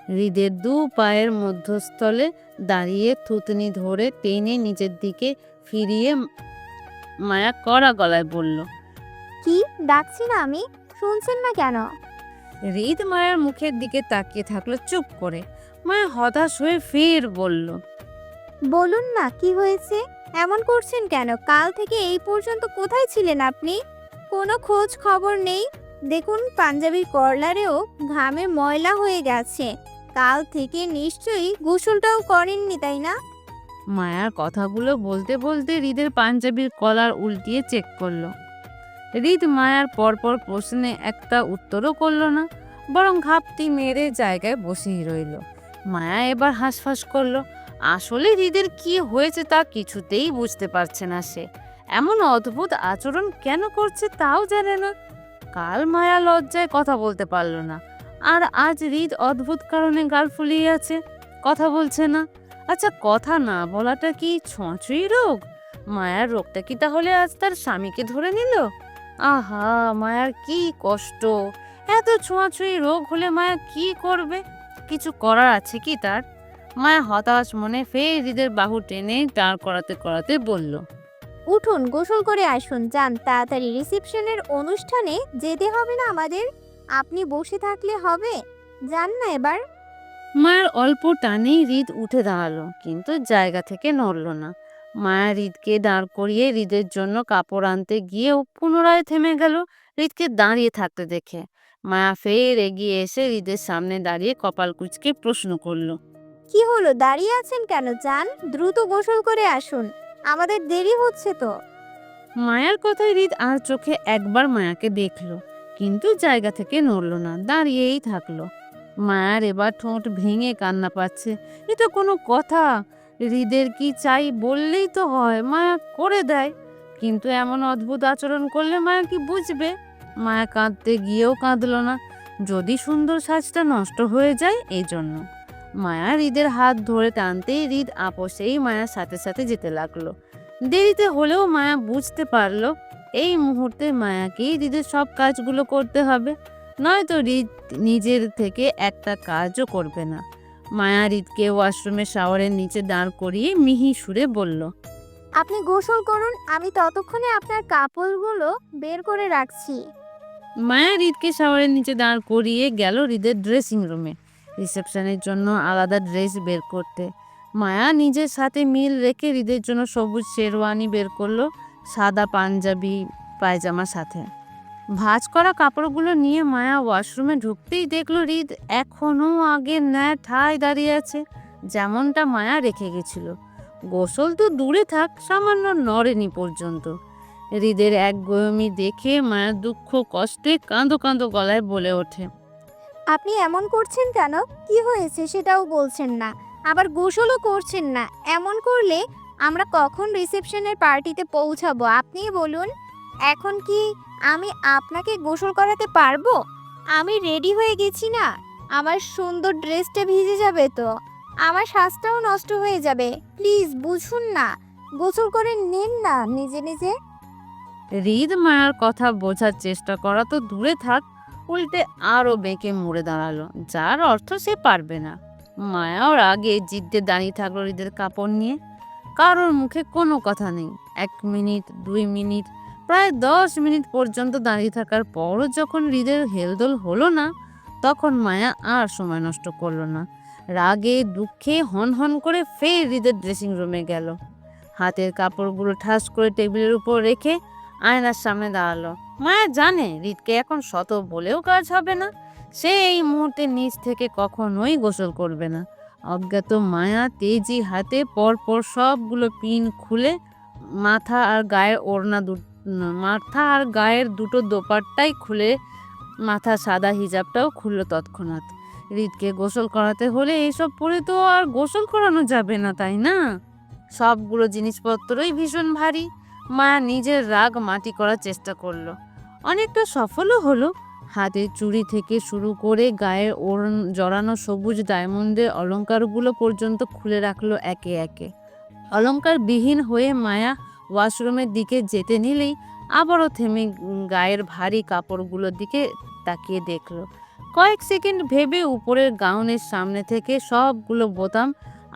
হৃদের দু পায়ের মধ্যস্থলে দাঁড়িয়ে থুতনি ধরে টেনে নিজের দিকে ফিরিয়ে মায়া কড়া গলায় বলল, কি ডাকছি না আমি? শুনছেন না কেন? হৃদ মায়ার মুখের দিকে তাকিয়ে থাকলো চুপ করে। মায়া হতাশ হয়ে ফের বলল, বলুন না, কি হয়েছে? এমন করছেন কেন? কাল থেকে এই পর্যন্ত কোথায় ছিলেন আপনি? কোনো খোঁজ খবর নেই। দেখুন, পাঞ্জাবির কর্লারেও ঘামে ময়লা হয়ে গেছে। কাল থেকে নিশ্চয়ই গোসলটাও করেননি, তাই না? মায়ার কথাগুলো বলতে বলতে হৃদের পাঞ্জাবির কলার উল্টিয়ে চেক করলো। হৃদ মায়ার পরপর প্রশ্নে একটা উত্তরও করলো না, বরং ঘাপটি মেরে জায়গায় বসেই রইল। মায়া এবার হাঁসফাঁস করলো। আসলে হৃদের কি হয়েছে তা কিছুতেই বুঝতে পারছে না সে। এমন অদ্ভুত আচরণ কেন করছে তাও জানে না। কাল মায়া লজ্জায় কথা বলতে পারলো না, আর আজ হৃদ অদ্ভুত কারণে গাল ফুলিয়ে আছে, কথা বলছে না। আচ্ছা, কথা না বলাটা কি ছোঁয়াছুঁয়ি রোগ? মায়ার রোগটা কি তাহলে আজ তার স্বামীকে ধরে নিল? আহা, মায়ার কি কষ্ট! এত ছোঁয়াছুঁয়ি রোগ হলে মায়া কি করবে? কিছু করার আছে কি তার? মায়া হতাশ মনে ফের হৃদের বাহু টেনে দাঁড় করাতে করাতে বলল, উঠুন, গোসল করে আসুন, যান তাড়াতাড়ি। রিসেপশনের অনুষ্ঠানে যেতে হবে না আমাদের? আপনি বসে থাকলে হবে? যান না এবার। মায়ের অল্প টানেই হৃদ উঠে দাঁড়ালো, কিন্তু জায়গা থেকে নড়ল না। মায়া হৃদকে দাঁড় করিয়ে হৃদের জন্য কাপড় আনতে গিয়েও পুনরায় থেমে গেল হৃদকে দাঁড়িয়ে থাকতে দেখে। মায়া ফের এগিয়ে এসে হৃদের সামনে দাঁড়িয়ে কপাল কুঁচকে প্রশ্ন করলো, কি হলো, দাঁড়িয়ে আছেন কেন? যান, দ্রুত গোসল করে আসুন, আমাদের দেরি হচ্ছে তো। মায়ার কথায় হৃদ আর চোখে একবার মায়াকে দেখলো, কিন্তু জায়গা থেকে নড়ল না, দাঁড়িয়েই থাকলো। মায়ার এবার ঠোঁট ভেঙে কান্না পাচ্ছে। এ তো কোনো কথা! হৃদের কি চাই বললেই তো হয়, মায়া করে দেয়। কিন্তু এমন অদ্ভুত আচরণ করলে মায়া কি বুঝবে? মায়া কাঁদতে গিয়েও কাঁদলো না, যদি সুন্দর সাজটা নষ্ট হয়ে যায় এই জন্য। মায়া হৃদের হাত ধরে টানতেই হৃদ আপোষেই মায়ার সাথে সাথে যেতে লাগলো। দেরিতে হলেও মায়া বুঝতে পারলো এই মুহূর্তে মায়াকেই হৃদের সব কাজগুলো করতে হবে, নয়তো হৃদ নিজের থেকে একটা কাজও করবে না। মায়া হৃদকে ওয়াশরুমে শাওয়ারের নিচে দাঁড় করিয়ে মিহি সুরে বলল, আপনি গোসল করুন, আমি ততক্ষণে আপনার কাপড়গুলো বের করে রাখছি। মায়া হৃদকে শাওয়ারের নিচে দাঁড় করিয়ে গেল হৃদের ড্রেসিং রুমে রিসেপশনের জন্য আলাদা ড্রেস বের করতে। মায়া নিজের সাথে মিল রেখে হৃদের জন্য সবুজ শেরওয়ানি বের করলো, সাদা পাঞ্জাবি পায়জামার সাথে। ভাঁজ করা কাপড়গুলো নিয়ে মায়া ওয়াশরুমে ঢুকতেই দেখলো হৃদ এখনো আগের ন্যায় ঠায় দাঁড়িয়ে আছে, যেমনটা মায়া রেখে গেছিল। গোসল তো দূরে থাক, সামান্য নড়েনি পর্যন্ত। হৃদের এক গোয়মি দেখে মায়া দুঃখ কষ্টে কাঁদো কাঁদো গলায় বলে ওঠে, আপনি এমন করছেন কেন? কি হয়েছে সেটাও বলছেন না, আবার গোসলও করছেন না। এমন করলে আমরা কখন রিসেপশনের পার্টিতে পৌঁছাবো আপনিই বলুন। এখন কি আমি আপনাকে গোসল করাতে পারবো? আমি রেডি হয়ে গেছি না, আমার সুন্দর ড্রেসটা ভিজে যাবে তো, আমার সাজটাও নষ্ট হয়ে যাবে। প্লিজ বুঝুন না, গোসল করে নিন না নিজে নিজে। হৃদ মায়ার কথা বোঝার চেষ্টা করা তো দূরে থাক, উল্টে আরো বেঁকে মুড়ে দাঁড়ালো, যার অর্থ সে পারবে না। মায়াও আগে জিদ্দে দাঁড়িয়ে থাকলো হৃদের কাপড় নিয়ে। কারোর মুখে কোনো কথা নেই। 1 মিনিট, 2 মিনিট, প্রায় 10 মিনিট পর্যন্ত দাঁড়িয়ে থাকার পরও যখন হৃদের হেলদোল হলো না, তখন মায়া আর সময় নষ্ট করলো না। রাগে দুঃখে হন হন করে ফের হৃদের ড্রেসিং রুমে গেল। হাতের কাপড়গুলো ঠাস করে টেবিলের উপর রেখে আয়নার সামনে দাঁড়ালো। মায়া জানে হৃদকে এখন শত বলেও কাজ হবে না, সে এই মুহূর্তে নিজ থেকে কখনোই গোসল করবে না। অজ্ঞাত মায়া তেজি হাতে পরপর সবগুলো পিন খুলে মাথা আর গায়ের দুটো দোপাট্টাই খুলে মাথা সাদা হিজাবটাও খুললো তৎক্ষণাৎ। হৃদকে গোসল করাতে হলে এইসব পরে তো আর গোসল করানো যাবে না, তাই না? সবগুলো জিনিসপত্রই ভীষণ ভারী। মায়া নিজের রাগ মাটি করার চেষ্টা করলো, অনেকটা সফলও হলো। হাতের চুড়ি থেকে শুরু করে গায়ের জড়ানো সবুজ ডায়মন্ডের অলংকারগুলো পর্যন্ত খুলে রাখলো একে একে। অলংকারবিহীন হয়ে মায়া ওয়াশরুমের দিকে যেতে নিলেই আবারও থেমে গায়ের ভারী কাপড়গুলোর দিকে তাকিয়ে দেখলো। কয়েক সেকেন্ড ভেবে উপরের গাউনের সামনে থেকে সবগুলো বোতাম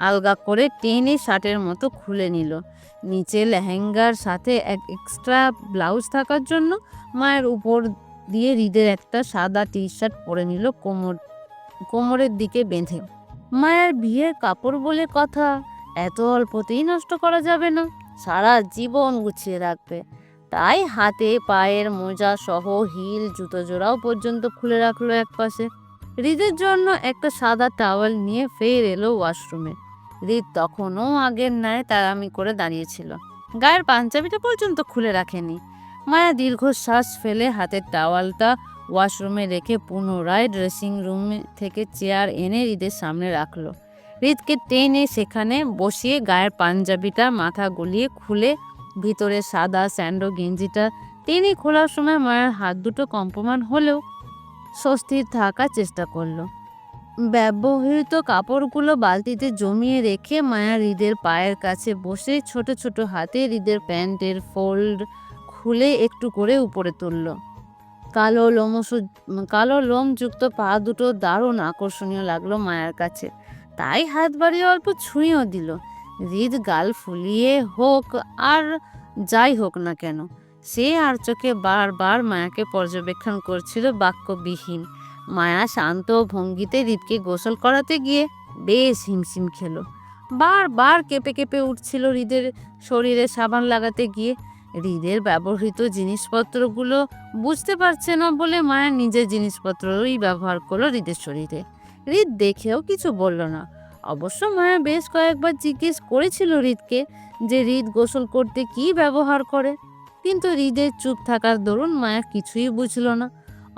আলগা করে টেনে শার্টের মতো খুলে নিল। নিচে লেহেঙ্গার সাথে এক এক্সট্রা ব্লাউজ থাকার জন্য মায়ের উপর দিয়ে হৃদের একটা সাদা টি শার্ট পরে নিল কোমরের দিকে বেঁধে। মায়ের বিয়ের কাপড় বলে কথা, এত অল্পতেই নষ্ট করা যাবে না, সারা জীবন গুছিয়ে রাখবে। তাই হাতে পায়ের মোজা সহ হিল জুতো জোড়াও পর্যন্ত খুলে রাখলো একপাশে। হৃদের জন্য একটা সাদা টাওয়াল নিয়ে ফের এলো ওয়াশরুমে। হৃদ তখনও আগের ন্যায় তাড়ামি করে দাঁড়িয়েছিল, গায়ের পাঞ্জাবিটা পর্যন্ত খুলে রাখেনি। মায়া দীর্ঘশ্বাস ফেলে হাতের টাওয়ালটা ওয়াশরুমে রেখে পুনরায় ড্রেসিং রুম থেকে চেয়ার এনে হৃদের সামনে রাখলো। হৃদকে টেনে সেখানে বসিয়ে গায়ের পাঞ্জাবিটা মাথা গলিয়ে খুলে ভিতরে সাদা স্যান্ডো গেঞ্জিটা টেনে খোলার সময় মায়ের হাত দুটো কম্পমান হলেও স্বস্তির থাকার চেষ্টা করলো। ব্যবহৃত কাপড়গুলো বালতিতে জমিয়ে রেখে মায়া হৃদের পায়ের কাছে বসে ছোট ছোট হাতে হৃদের প্যান্টের ফোল্ড খুলে একটু করে উপরে তুলল। কালো লোমযুক্ত পা দুটো দারুণ আকর্ষণীয় লাগলো মায়ার কাছে, তাই হাত বাড়িয়ে অল্প ছুঁয়েও দিল। হৃদ গাল ফুলিয়ে হোক আর যাই হোক না কেন, সে আর চোখে বারবার মায়াকে পর্যবেক্ষণ করছিল বাক্যবিহীন। মায়া শান্ত ভঙ্গিতে হৃদকে গোসল করাতে গিয়ে বেশ হিমশিম খেলো। বারবার কেঁপে কেঁপে উঠছিল হৃদের শরীরে সাবান লাগাতে গিয়ে। হৃদের ব্যবহৃত জিনিসপত্রগুলো বুঝতে পারছে না বলে মায়া নিজের জিনিসপত্রই ব্যবহার করলো হৃদের শরীরে। হৃদ দেখেও কিছু বলল না। অবশ্য মায়া বেশ কয়েকবার জিজ্ঞেস করেছিল হৃদকে যে হৃদ গোসল করতে কি ব্যবহার করে, কিন্তু হৃদের চুপ থাকার দরুন মায়া কিছুই বুঝল না।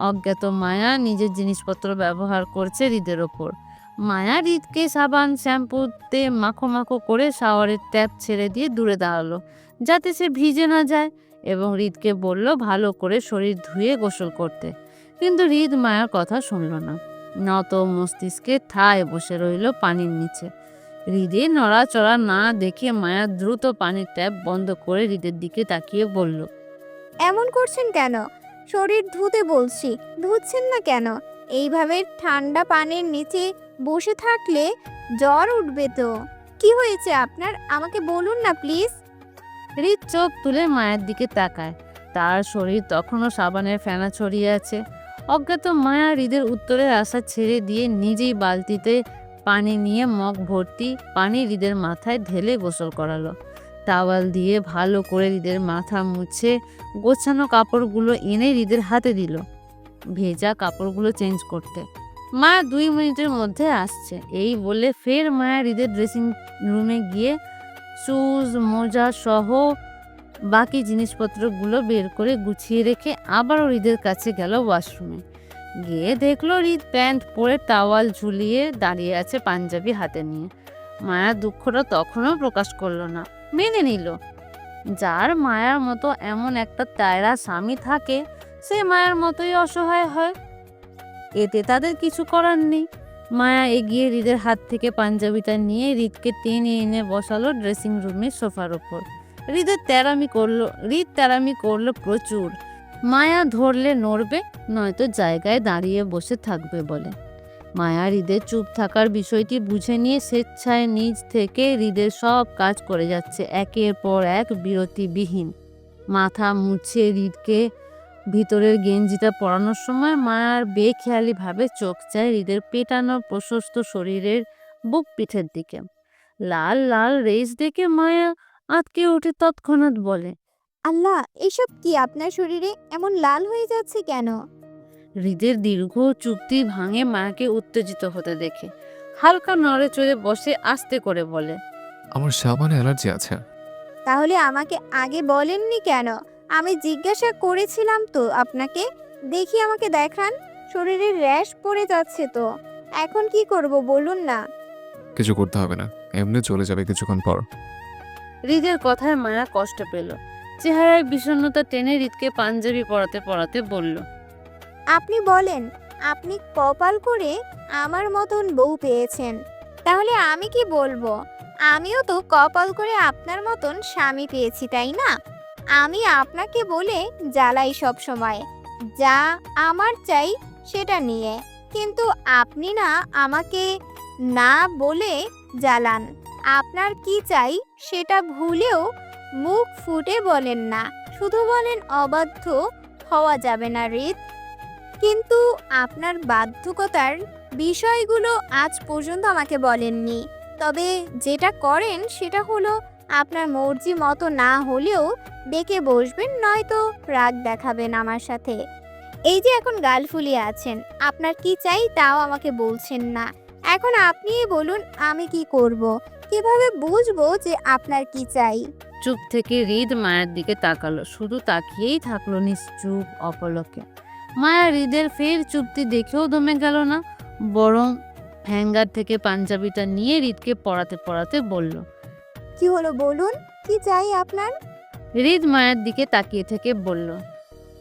অজ্ঞাত মায়া নিজের জিনিসপত্র ব্যবহার করছে হৃদের ওপর। মায়া হৃদকে সাবান শ্যাম্পুতে মাখো মাখো করে শাওয়ারের ট্যাপ ছেড়ে দিয়ে দূরে দাঁড়ালো যাতে সে ভিজে না যায়, এবং হৃদকে বলল ভালো করে শরীর ধুয়ে গোসল করতে। কিন্তু হৃদ মায়ার কথা শুনল না, নত মস্তিষ্কে ঠায় বসে রইল পানির নিচে। হৃদে নড়াচড়া না দেখে মায়া দ্রুত পানির ট্যাপ বন্ধ করে হৃদের দিকে তাকিয়ে বলল, এমন করছেন কেন? শরীর ধুতে বলছি, ধুচ্ছেন না কেন? এইভাবে ঠান্ডা পানির নিচে বসে থাকলে জ্বর উঠবে তো। কি হয়েছে আপনার, আমাকে বলুন না প্লিজ। হৃদ চোখ তুলে মায়ের দিকে তাকায়। তার শরীর তখনও সাবানের ফেনা ছড়িয়ে আছে। অজ্ঞাত মায়া হৃদের উত্তরের আশা ছেড়ে দিয়ে নিজেই বালতিতে পানি নিয়ে মগ ভর্তি পানি হৃদের মাথায় ঢেলে গোসল করালো। টাওয়াল দিয়ে ভালো করে হৃদের মাথা মুছে গোছানো কাপড়গুলো এনে হৃদের হাতে দিল ভেজা কাপড়গুলো চেঞ্জ করতে। মা 2 মিনিটের মধ্যে আসছে এই বলে ফের মায়া হৃদের ড্রেসিং রুমে গিয়ে শুজ মোজা সহ বাকি জিনিসপত্রগুলো বের করে গুছিয়ে রেখে আবারও হৃদের কাছে গেল ওয়াশরুমে। গিয়ে দেখলো হৃদ প্যান্ট পরে টাওয়াল ঝুলিয়ে দাঁড়িয়ে আছে পাঞ্জাবি হাতে নিয়ে। মায়া দুঃখটা তখনও প্রকাশ করলো না, মেনে নিল। যার মায়ার মতো এমন একটা তায়রা স্বামী থাকে সে মায়ার মতোই অসহায় হয়, এতে তাদের কিছু করার নেই। মায়া এগিয়ে হৃদের হাত থেকে পাঞ্জাবিটা নিয়ে হৃদকে টেনে এনে বসালো ড্রেসিং রুমের সোফার ওপর। হৃদ তেরামি করলো প্রচুর। মায়া ধরলে নড়বে, নয়তো জায়গায় দাঁড়িয়ে বসে থাকবে বলে। মায়া হৃদের চুপ থাকার বিষয়টি বুঝে নিয়ে স্বেচ্ছায় নিজ থেকে হৃদের সব কাজ করে যাচ্ছে, একের পর এক বিরতিবিহীন। মাথা মুছে হৃদকে ভিতরের গেঞ্জিটা পরানোর সময় মায়ার বেখেয়ালিভাবে চোখ চায় হৃদের পেটানো প্রশস্ত শরীরের বুক পিঠের দিকে। লাল লাল রেস দেখে মায়া আটকে উঠে তৎক্ষণাৎ বলে, আল্লাহ, এসব কি আপনার শরীরে এমন লাল হয়ে যাচ্ছে কেন? হৃদের দীর্ঘ চুক্তি ভাঙে মায়াকে উত্তেজিত হতে দেখে হালকা নড়ে চড়ে বসে আস্তে করে বলে, আমার সাবানে অ্যালার্জি আছে। তাহলে আমাকে আগে বলেননি কেন? আমি জিজ্ঞাসা করেছিলাম তো আপনাকে। দেখি আমাকে দেখান, শরীরে র্যাশ পড়ে যাচ্ছে তো। এখন কি করব বলুন না। কিছু করতে হবে না, এমনি চলে যাবে কিছুক্ষণ পর। হৃদের কথায় মায়া কষ্ট পেল। চেহারায় বিষণ্ণতা টেনে হৃদকে পাঞ্জাবি পরাতে পরাতে বলল, আপনি বলেন, আপনি কপাল করে আমার মতন বউ পেয়েছেন। তাহলে আমি কি বলবো? আমিও তো কপাল করে আপনার মতন স্বামী পেয়েছি, তাই না? আমি আপনাকে বলে জ্বালাই সব সময়, যা আমার চাই সেটা নিয়ে। কিন্তু আপনি না আমাকে না বলে জ্বালান। আপনার কি চাই সেটা ভুলেও মুখ ফুটে বলেন না, শুধু বলেন অবাধ্য হওয়া যাবে না হৃদ। কিন্তু আপনার বাধ্যকতার বিষয়গুলো আজ পর্যন্ত আমাকে বলেননি। তবে যেটা করেন সেটা হলো আপনার মর্জি মতো না হলেও ডেকে বসবেন, নয়তো রাগ দেখাবেন আমার সাথে। এই যে এখন গাল ফুলিয়ে আছেন, আপনার কি চাই তাও আমাকে বলছেন না। এখন আপনিই বলুন আমি কি করব, কিভাবে বুঝবো যে আপনার কি চাই? চুপ থেকে হৃদ মায়ের দিকে তাকালো, শুধু তাকিয়েই থাকলো নিশ্চুপ অপলকে। মায়া হৃদের ফের চুপতি দেখেও দমে গেল না, বরং হ্যাঙ্গার থেকে পাঞ্জাবিটা নিয়ে হৃদকে পরাতে পরাতে বলল, কি হলো বলুন, কি চাই আপনার? হৃদ মায়ের দিকে তাকিয়ে থেকে বলল,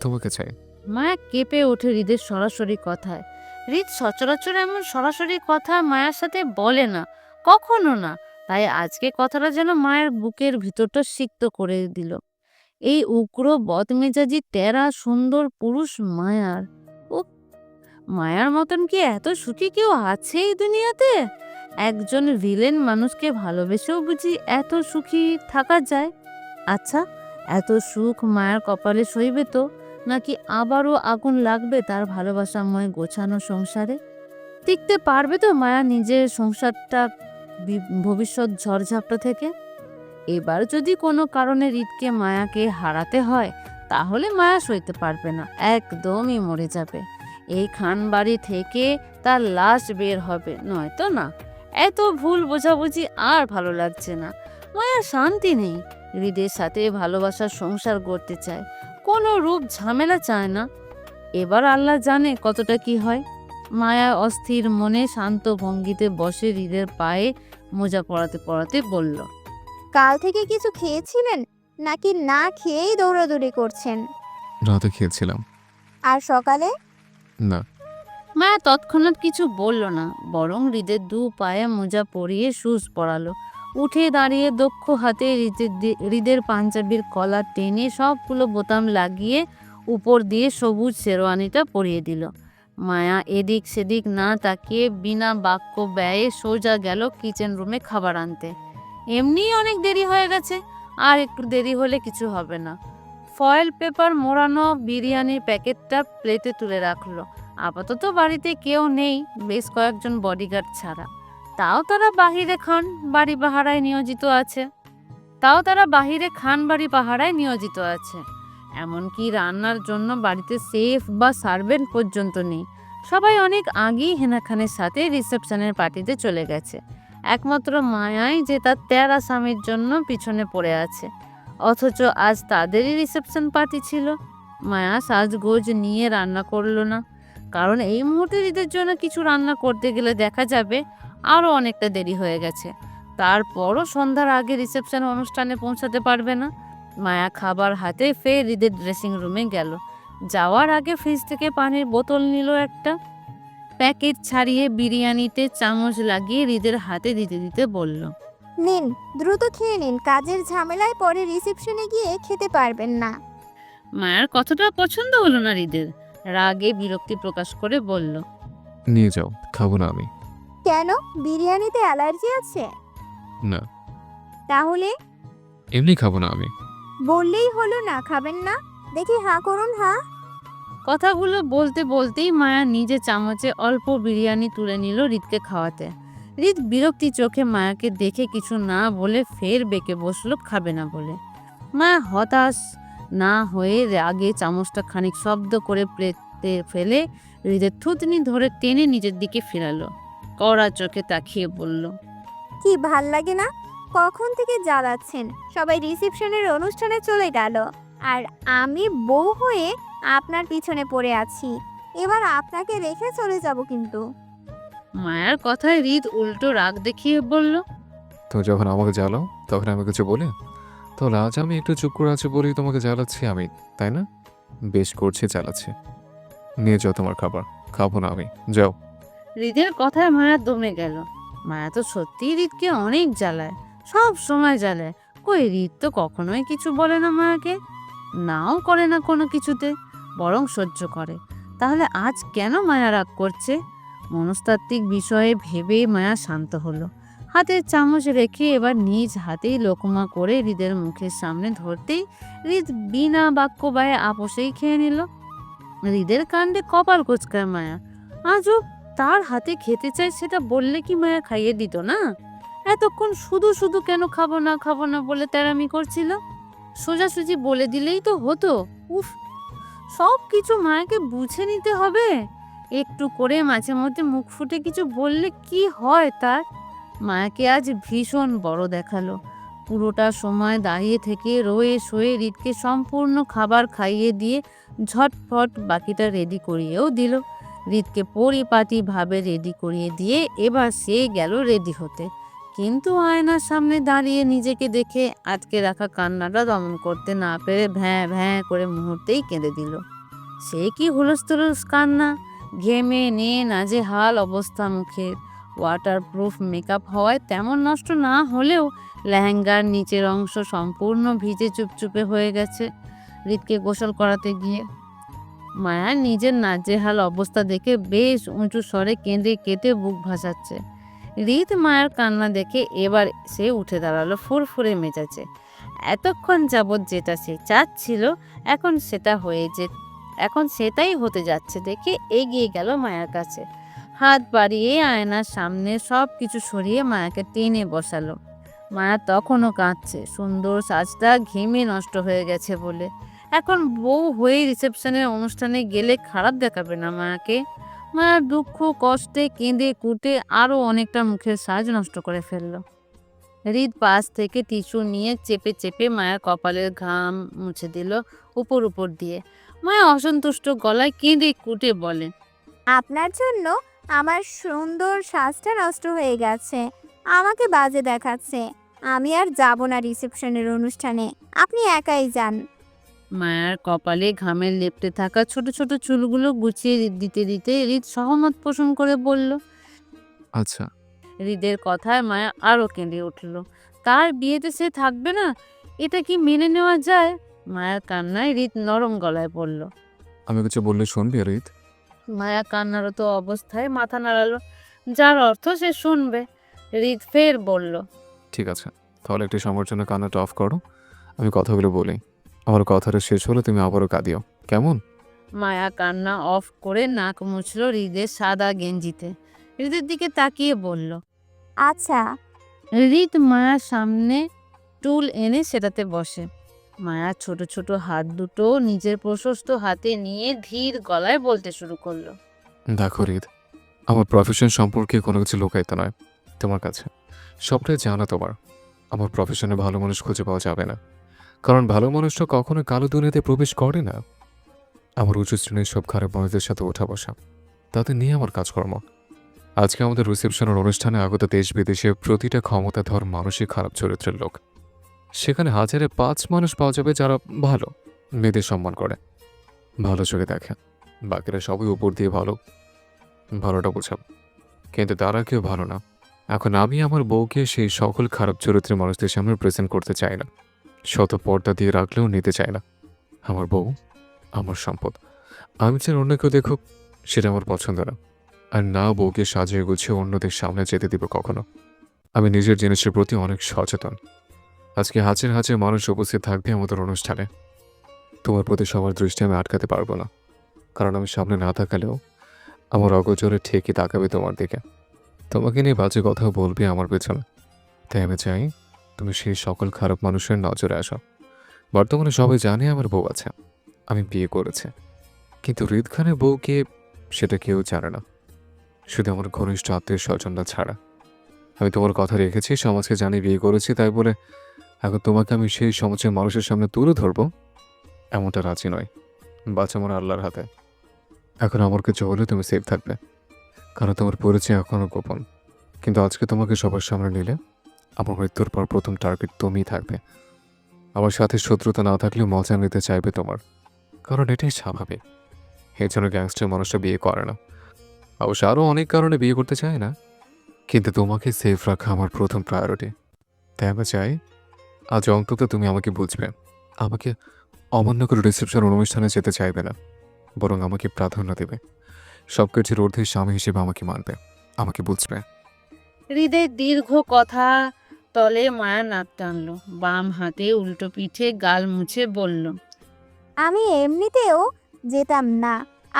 তোমাকে চাই। মায়া কেঁপে ওঠে হৃদের সরাসরি কথায়। হৃদ সচরাচর এমন সরাসরি কথা মায়ের সাথে বলে না, কখনো না। তাই আজকে কথাটা যেন মায়ের বুকের ভিতরটা সিক্ত করে দিল। এই উগ্র বদমেজাজি টেরা সুন্দর পুরুষ মায়ার, ও মায়ার মতন কি এত সুখী কেউ আছে এই দুনিয়াতে? একজন ভিলেন মানুষকে ভালোবেসেও বুঝি এত সুখী থাকা যায়? আচ্ছা, এত সুখ মায়ার কপালে সইবে তো, নাকি আবারও আগুন লাগবে তার ভালোবাসাময় গোছানো সংসারে? টিকতে পারবে তো মায়া নিজের সংসারটা ভবিষ্যৎ ঝড়ঝাপটা থেকে? এবার যদি কোনো কারণে হৃদকে মায়াকে হারাতে হয়, তাহলে মায়া সইতে পারবে না, একদমই মরে যাবে। এই খানবাড়ি থেকে তার লাশ বের হবে, নয়তো না। এত ভুল বোঝাবুঝি আর ভালো লাগছে না। মায়া শান্তি নেই, হৃদের সাথে ভালোবাসার সংসার গড়তে চায়, কোনো রূপ ঝামেলা চায় না। এবার আল্লাহ জানে কতটা কি হয়। মায়া অস্থির মনে শান্ত ভঙ্গিতে বসে হৃদের পায়ে মোজা পরাতে পরাতে বলল, কাল থেকে কিছু খেয়েছিলেন নাকি না খেয়েই দৌড়াদৌড়ি করছেন? রাতে খেয়েছিলাম। আর সকালে? না। মায়া তৎক্ষণাৎ কিছু বলল না, বরং হৃদের দু পায়ে মোজা পরিয়ে শুজ পরালো। উঠে দাঁড়িয়ে দক্ষ হাতে হৃদের পাঞ্জাবির কলার টেনে সবগুলো বোতাম লাগিয়ে উপর দিয়ে সবুজ শেরওয়ানিটা পরিয়ে দিল। মায়া এদিক সেদিক না তাকিয়ে বিনা বাক্য ব্যয়ে সোজা গেল কিচেন রুমে খাবার আনতে। এমনিই অনেক দেরি হয়ে গেছে, আর একটু দেরি হলে কিছু হবে না। ফয়েল পেপার মোড়ানো বিরিয়ানির প্যাকেটটা প্লেটে তুলে রাখলো। আপাতত বাড়িতে কেউ নেই, বেশ কয়েকজন বডিগার্ড ছাড়া। তাও তারা বাহিরে খান বাড়ি পাহারায় নিয়োজিত আছে। এমনকি রান্নার জন্য বাড়িতে সেফ বা সার্ভেন্ট পর্যন্ত নেই। সবাই অনেক আগেই হেনা খানের সাথে রিসেপশনের পার্টিতে চলে গেছে। একমাত্র মায়াই যে তার তেরা স্বামীর জন্য পিছনে পড়ে আছে, অথচ আজ তাদেরই রিসেপশন পার্টি ছিল। মায়া সাজগোজ নিয়ে রান্না করলো না, কারণ এই মুহূর্তে হৃদের জন্য কিছু রান্না করতে গেলে দেখা যাবে আরও অনেকটা দেরি হয়ে গেছে। তারপরও সন্ধ্যার আগে রিসেপশন অনুষ্ঠানে পৌঁছাতে পারবে না। মায়া খাবার হাতে ফের হৃদের ড্রেসিং রুমে গেল। যাওয়ার আগে ফ্রিজ থেকে পানির বোতল নিল একটা, প্যাকেট ছাড়িয়ে বিরিয়ানিতে চামচ লাগিয়ে হৃদের হাতে দিতে দিতে বলল, নিন, দ্রুত খেয়ে নিন, কাজের ঝামেলায় পরে রিসেপশনে গিয়ে খেতে পারবেন না। মায়ের কথাটা পছন্দ হলো না হৃদের, রাগে বিরক্তি প্রকাশ করে বলল, নিয়ে যাও, খাবো না আমি। কেন, বিরিয়ানিতে অ্যালার্জি আছে? না, তাহলে এমনি খাবো না আমি। বললেই হলো না খাবেন না। দেখি হাঁ করুন, হাঁ। কথাগুলো বলতে বলতেই মায়া নিজে চামচে অল্প বিরিয়ানি তুলে নিল হৃদকে খাওয়াতে। হৃদ বিরক্তি চোখে মায়াকে দেখে কিছু না বলে ফের বেঁকে বসলো খাবে না বলে। মায়া হতাশ না হয়ে রাগে চামচটা খানিক শব্দ করে প্লেটে ফেলে হৃদের থুতনি ধরে টেনে নিজের দিকে ফেরালো। কড়া চোখে তাকিয়ে বলল, কি ভাল লাগে না? কখন থেকে জ্বালাচ্ছেন? সবাই রিসেপশনের অনুষ্ঠানে চলে গেল, আর আমি বউ হয়ে আপনার পিছনে পড়ে আছি। এবার আপনাকে রেখে চলে যাব কিন্তু। মায়ার কথায় হৃদ উল্টো রাগ দেখিয়ে বলল, তো যখন আমাকে জ্বালাও তখন আমি কিছু বলি? তাহলে আজ আমি একটু চুপ করে আছি বলেই তোমাকে জ্বালাচ্ছি আমি, তাই না? বেশ করছি, জ্বালাচ্ছি। নিয়ে যাও তোমার খাবার, খাবো না আমি, যাও। হৃদের কথায় মায়া দমে গেল। মায়া তো সত্যিই হৃদকে অনেক জ্বালায়, সব সময় জ্বালায়। কই হৃদ তো কখনোই কিছু বলে না মায়াকে, নাও করে না কোনো কিছুতে, বরং সহ্য করে। তাহলে আজ কেন মায়া রাগ করছে? মনস্তাত্ত্বিক বিষয়ে ভেবে মায়া শান্ত হলো। হাতের চামচ রেখে এবার নিজ হাতেই লোকমা করে হৃদের মুখের সামনে ধরতেই হৃদ বিনা বাক্য ব্যয়ে আপোষেই খেয়ে নিল। হৃদের কাণ্ডে কপাল কোচকায় মায়া। আজও তার হাতে খেতে চায়, সেটা বললে কি মায়া খাইয়ে দিত না? এতক্ষণ শুধু শুধু কেন খাবো না বলে তেড়ামি করছিল? সোজাসুজি বলে দিলেই তো হতো। উফ, সব কিছু মায়াকে বুঝে নিতে হবে। একটু করে মাঝে মধ্যে মুখ ফুটে কিছু বললে কি হয় তার? মায়াকে আজ ভীষণ বড় দেখালো। পুরোটা সময় দাঁড়িয়ে থেকে রয়ে শোয়ে হৃদকে সম্পূর্ণ খাবার খাইয়ে দিয়ে ঝটফট বাকিটা রেডি করিয়েও দিল। হৃদকে পরিপাটিভাবে রেডি করিয়ে দিয়ে এবার সে গেল রেডি হতে, কিন্তু আয়নার সামনে দাঁড়িয়ে নিজেকে দেখে আটকে রাখা কান্নাটা দমন করতে না পেরে ভ্যাঁ ভ্যাঁ করে মুহূর্তেই কেঁদে দিল। সে কি হুলস্থুলস কান্না! ঘেমে নিয়ে নাজেহাল অবস্থা মুখের। ওয়াটারপ্রুফ মেকআপ হওয়ায় তেমন নষ্ট না হলেও লেহেঙ্গার নিচের অংশ সম্পূর্ণ ভিজে চুপচুপে হয়ে গেছে হৃদকে গোসল করাতে গিয়ে। মায়া নিজের নাজেহাল অবস্থা দেখে বেশ উঁচু স্বরে কেঁদে কেটে বুক ভাসাচ্ছে। হৃদ মায়ের কান্না দেখে এবার সে উঠে দাঁড়ালো ফুরফুরে মেজাজে। এতক্ষণ যাবৎ যেটা সে চাচ্ছিল এখন সেটাই হতে যাচ্ছে দেখে এগিয়ে গেল মায়ের কাছে। হাত বাড়িয়ে আয়নার সামনে সব কিছু সরিয়ে মায়াকে টেনে বসালো। মায়া তখনও কাঁদছে, সুন্দর সাজটা ঘেমে নষ্ট হয়ে গেছে বলে। এখন বউ হয়ে রিসেপশনের অনুষ্ঠানে গেলে খারাপ দেখাবে না মায়াকে? মায়ার দুঃখ কষ্টে কেঁদে কুটে আরও অনেকটা মুখের সাজ নষ্ট করে ফেললো। হৃদ পাশ থেকে টিস্যু নিয়ে চেপে চেপে মায়ার কপালের ঘাম মুছে দিল উপর দিয়ে। মায়া অসন্তুষ্ট গলায় কেঁদে কুটে বলে, আপনার জন্য আমার সুন্দর সাজটা নষ্ট হয়ে গেছে, আমাকে বাজে দেখাচ্ছে। আমি আর যাব না রিসেপশনের অনুষ্ঠানে, আপনি একাই যান। মায়ার কপালে ঘামের লেপ্টে থাকা ছোট ছোট চুলগুলো গুছিয়ে দিতে দিতে হৃদ সহমত পোষণ করে বলল। আচ্ছা। হৃদের কথায় মায়া আরও কেঁদে উঠল। তার বিয়েতে সে থাকবে না, এটা কি মেনে নেওয়া যায়? মায়ার কান্নায় হৃদ নরম গলায় বলল। আমি কিছু বললে শুনবি হৃদ? মায়া কান্নারত অবস্থায় মাথা নাড়ালো, যার অর্থ সে শুনবে। হৃদ ফের বলল, ঠিক আছে, তাহলে একটি সময়ের জন্য কান্নাটা অফ করো, আমি কথাগুলো বলি। আমার কথাটা শেষ হলে তুমি আবারও কাঁদিও, কেমন? মায়া কান্না অফ করে নাক মুছল হৃদের সাদা গেঞ্জিতে। হৃদের দিকে তাকিয়ে বলল, আচ্ছা। হৃদ মায়ার সামনে টুল এনে সেটাতে বসে। মায়া ছোট ছোট হাত দুটো নিজের প্রশস্ত হাতে নিয়ে ধীর গলায় বলতে শুরু করলো। দেখো হৃদ, আমার প্রফেশন সম্পর্কে কোনো কিছু লুকাইতে নয় তোমার কাছে, সবটাই জানা তোমার। আমার প্রফেশনে ভালো মানুষ খুঁজে পাওয়া যাবে না, কারণ ভালো মানুষটা কখনো কালো দুনিয়াতে প্রবেশ করে না। আমার উঁচু শ্রেণীর সব খারাপ মানুষদের সাথে ওঠা বসা, তাতে নিয়ে আমার কাজকর্ম। আজকে আমাদের রিসেপশনের অনুষ্ঠানে আগত দেশ বিদেশের প্রতিটা ক্ষমতাধর মানসিক খারাপ চরিত্রের লোক। সেখানে হাজারে 5 মানুষ পাওয়া যাবে যারা ভালো, মেয়েদের সম্মান করে, ভালো চোখে দেখে। বাকিরা সবই উপর দিয়ে ভালো, ভালোটা বোঝাব, কিন্তু তারা কেউ ভালো না। এখন আমি আমার বউকে সেই সকল খারাপ চরিত্রের মানুষদের সামনে প্রেজেন্ট করতে চাই না, শত পর্দা দিয়ে রাখলেও নিতে চাই না। আমার বউ আমার সম্পদ। আমি চাই অন্য কেউ দেখুক, সেটা আমার পছন্দ না। আর না বউকে সাজিয়ে গুছিয়ে অন্যদের সামনে যেতে দিব কখনো। আমি নিজের জিনিসের প্রতি অনেক সচেতন। আজকে হাজার হাজার মানুষ উপস্থিত থাকবে আমাদের অনুষ্ঠানে। তোমার প্রতি সবার দৃষ্টি আমি আটকাতে পারবো না, কারণ আমি সামনে না থাকালেও আমার অগোচরে ঠিকই তাকাবে তোমার দিকে, তোমাকে নিয়ে বাজে কথা বলবে আমার পেছনে। তাই আমি চাই তুমি সেই সকল খারাপ মানুষের নজরে আসো। বর্তমানে সবাই জানে আমার বউ আছে, আমি বিয়ে করেছি, কিন্তু হৃদ খানের বউকে সেটা কেউ জানে না, শুধু আমার ঘনিষ্ঠ আত্মীয় স্বজনরা ছাড়া। আমি তোমার কথা রেখেছি, সমাজকে জানি বিয়ে করেছি, তাই বলে এখন তোমাকে আমি সেই সমাজের মানুষের সামনে তুলে ধরবো এমনটা রাজি নয়। বাচ্চা আমার আল্লাহর হাতে। এখন আমার কিছু হলে তুমি সেফ থাকবে, কারণ তোমার পরিচয় এখনও গোপন। কিন্তু আজকে তোমাকে সবার সামনে নিলে আমার মৃত্যুর পর প্রথম টার্গেট তুমিই থাকবে। আমার সাথে শত্রুতা না থাকলেও মজা নিতে চাইবে তোমার, কারণ এটাই স্বাভাবিক। এই জন্য গ্যাংস্টার মানুষটা বিয়ে করে না। অবশ্য আরও অনেক কারণে বিয়ে করতে চায় না, কিন্তু তোমাকে সেফ রাখা আমার প্রথম প্রায়োরিটি। তাই আমি চাই আজ অন্তত তুমি আমাকে বুঝবে, আমাকে অমান্য করে রিসেপশন অনুষ্ঠানে যেতে চাইবে না, বরং আমাকে প্রাধান্য দেবে, সব কিছুর ঊর্ধ্বে স্বামী হিসেবে আমাকে মানবে, আমাকে বুঝবে। হৃদের দীর্ঘ কথা তলে মায়া নাক টানলো, বাম হাতে উল্টো পিঠে গাল মুছে বলল, আমি এমনিতেও যেতাম না।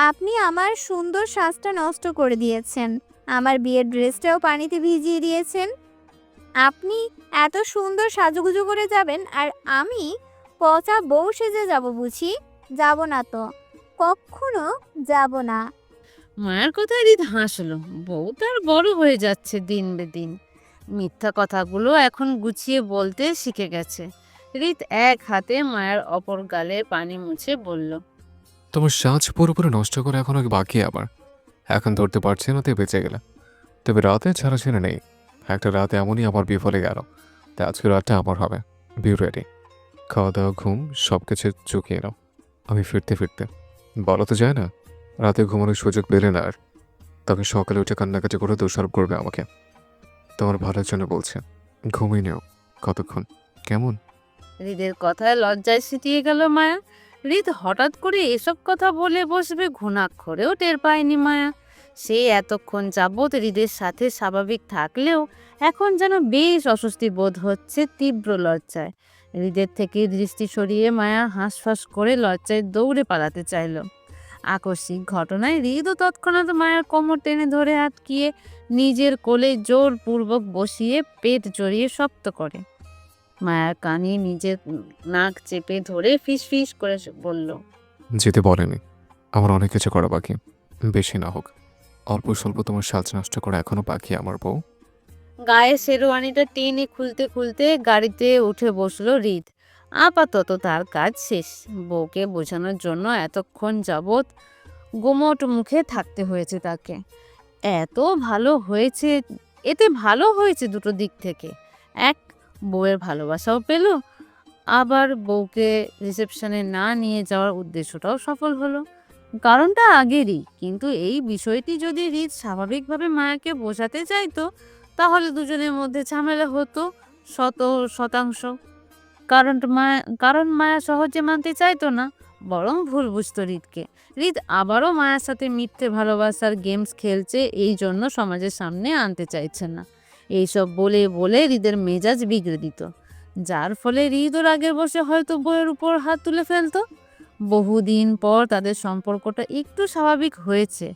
আপনি আমার সুন্দর সাজটা নষ্ট করে দিয়েছেন, আমার বিয়ের ড্রেসটাও পানিতে ভিজিয়ে দিয়েছেন। আপনি এত সুন্দর সাজুগুজু করে যাবেন আর আমি পচা বউ সেজে যাব বুঝি? যাব না তো, কখনো যাব না। মায়ের কথায় হৃদ হাসলো। বউ তার বড় হয়ে যাচ্ছে দিন বেদিন, মিথ্যা কথাগুলো এখন গুছিয়ে বলতে শিখে গেছে। হৃদ এক হাতে মায়ের অপর গালে পানি মুছে বলল, তোমার সাজ পুরোপুরি নষ্ট করে এখন আগে বাকি আবার। এখন ধরতে পারছি না, তাই বেঁচে গেলে। তবে রাতে ছাড়া ছেড়ে নেই, একটা রাত এমনই আমার বিফলে গেল, তাই আজকের রাতটা আমার হবে। Be ready. খাওয়া দাওয়া, ঘুম সব কিছু চুকিয়ে নাও। আমি ফিরতে ফিরতে বলা তো যায় না, রাতে ঘুমানোর সুযোগ পেলে না আর, তখন সকালে উঠে কান্নাকাটি করে দোষারোপ করবে আমাকে। তোমার ভালোর জন্য বলছে, ঘুমিয়ে নেও কতক্ষণ, কেমন? হৃদের কথায় লজ্জায় সিটিয়ে গেল মায়া। হৃদ হঠাৎ করে এসব কথা বলে বসবে ঘুণাক্ষরেও টের পায়নি মায়া। সে এতক্ষণ যাবৎ হৃদের সাথে স্বাভাবিক থাকলেও এখন যেন বেশ অস্বস্তি বোধ হচ্ছে তীব্র লজ্জায়। হৃদের থেকে দৃষ্টি সরিয়ে মায়া হাঁসফাঁস করে লজ্জায় দৌড়ে পালাতে চাইল। আকস্মিক ঘটনায় হৃদও তৎক্ষণাৎ মায়ার কোমর টেনে ধরে আটকিয়ে নিজের কোলে জোরপূর্বক বসিয়ে পেট জড়িয়ে শক্ত করে। মায়ার কানে নিজের নাক চেপে ধরে ফিসফিস করে বলল, যেতে বলেনি, আমার অনেক কিছু করা বাকি, বেশি না হোক, অল্প স্বল্প তোমার সাজ নষ্ট করা এখনো বাকি আমার বউ। গায়ে শেরওয়ানিটা টেনে খুলতে খুলতে গাড়িতে উঠে বসলো হৃদ। আপাতত তার কাজ শেষ। বউকে বোঝানোর জন্য এতক্ষণ যাবৎ গোমট মুখে থাকতে হয়েছে তাকে। এত ভালো হয়েছে, এতে ভালো হয়েছে দুটো দিক থেকে। এক, বউয়ের ভালোবাসাও পেল, আবার বউকে রিসেপশনে না নিয়ে যাওয়ার উদ্দেশ্যটাও সফল হলো। কারণটা আগেরই, কিন্তু এই বিষয়টি যদি হৃদ স্বাভাবিকভাবে মায়াকে বোঝাতে চাইতো তাহলে দুজনের মধ্যে ঝামেলা হতো 100%। কারণ মায়া সহজে মানতে চাইতো না, বরং ভুল বুঝতো হৃদকে। হৃদ আবারও মায়ার সাথে মিথ্যে ভালোবাসার গেমস খেলছে, এই জন্য সমাজের সামনে আনতে চাইছে না। এইসব বলে বলে হৃদের মেজাজ বিগড়ে দিত, যার ফলে হৃদ ওর আগের বসে হয়তো বইয়ের উপর হাত তুলে ফেলতো। বহুদিন পর তাদের সম্পর্কটা একটু স্বাভাবিক হয়েছে,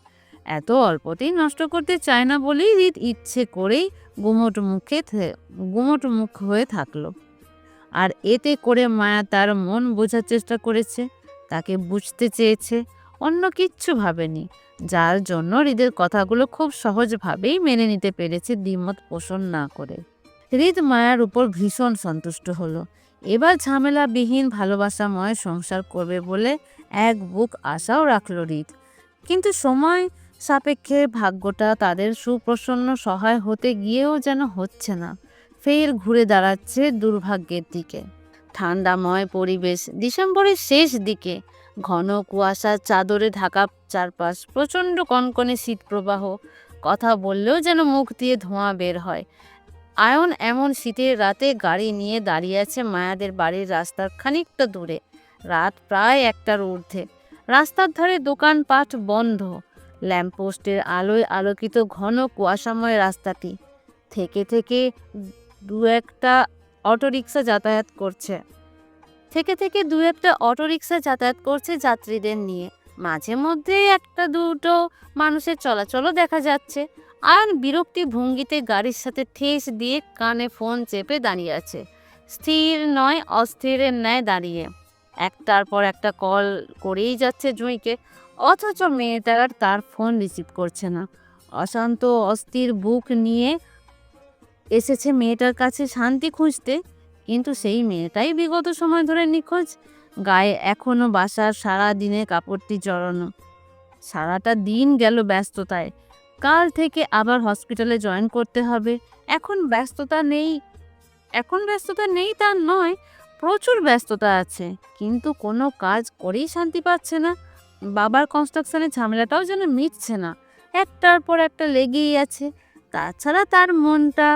এত অল্পতেই নষ্ট করতে চায় না বলেই হৃদ ইচ্ছে করেই গুমোট মুখ হয়ে থাকলো। আর এতে করে মায়া তার মন বোঝার চেষ্টা করেছে, তাকে বুঝতে চেয়েছে, অন্য কিচ্ছু ভাবেনি, যার জন্য হৃদের কথাগুলো খুব সহজভাবেই মেনে নিতে পেরেছে দ্বিমত পোষণ না করে। হৃদ মায়ার উপর ভীষণ সন্তুষ্ট হলো। এবার ঝামেলাবিহীন ভালোবাসাময় সংসার করবে বলে এক বুক আশাও রাখল হৃদ। কিন্তু সময় সাপেক্ষে ভাগ্যটা তাদের সুপ্রসন্ন সহায় হতে গিয়েও যেন হচ্ছে না, ফের ঘুরে দাঁড়াচ্ছে দুর্ভাগ্যের দিকে। ঠান্ডাময় পরিবেশ, ডিসেম্বরের শেষ দিকে, ঘন কুয়াশার চাদরে ঢাকা চারপাশ, প্রচণ্ড কনকনে শীত প্রবাহ, কথা বললেও যেন মুখ দিয়ে ধোঁয়া বের হয়। আয়ন এমন শীতের রাতে গাড়ি নিয়ে দাঁড়িয়ে আছে মায়াদের বাড়ির রাস্তার খানিকটা দূরে। রাত প্রায় 1টার ঊর্ধ্বে। রাস্তার ধারে দোকানপাট বন্ধ, ল্যাম্পপোস্টের আলোয় আলোকিত ঘন কুয়াশাময় রাস্তাটি থেকে থেকে দু একটা অটোরিকশা যাতায়াত করছে যাত্রীদের নিয়ে। মাঝে মধ্যে একটা দুটো মানুষের চলাচলও দেখা যাচ্ছে। আয়ন বিরক্তি ভঙ্গিতে গাড়ির সাথে ঠেস দিয়ে কানে ফোন চেপে দাঁড়িয়ে আছে, স্থির নয় অস্থিরের ন্যায় দাঁড়িয়ে। একটার পর একটা কল করেই যাচ্ছে জুঁইকে, অথচ মেয়েটার আর তার ফোন রিসিভ করছে না। অশান্ত অস্থির বুক নিয়ে এসেছে মেয়েটার কাছে শান্তি খুঁজতে, কিন্তু সেই মেয়েটাই বিগত সময় ধরে নিখোঁজ। গায়ে এখনো বাসার সারা দিনের কাপড়টি জড়ানো। সারাটা দিন গেল ব্যস্ততায়। কাল থেকে আবার হসপিটালে জয়েন করতে হবে। এখন ব্যস্ততা নেই তার নয়, প্রচুর ব্যস্ততা আছে, কিন্তু কোনো কাজ করেই শান্তি পাচ্ছে না। বাবার কনস্ট্রাকশনের ঝামেলাটাও যেন মিটছে না, একটার পর একটা লেগেই আছে। তাছাড়া তার মনটা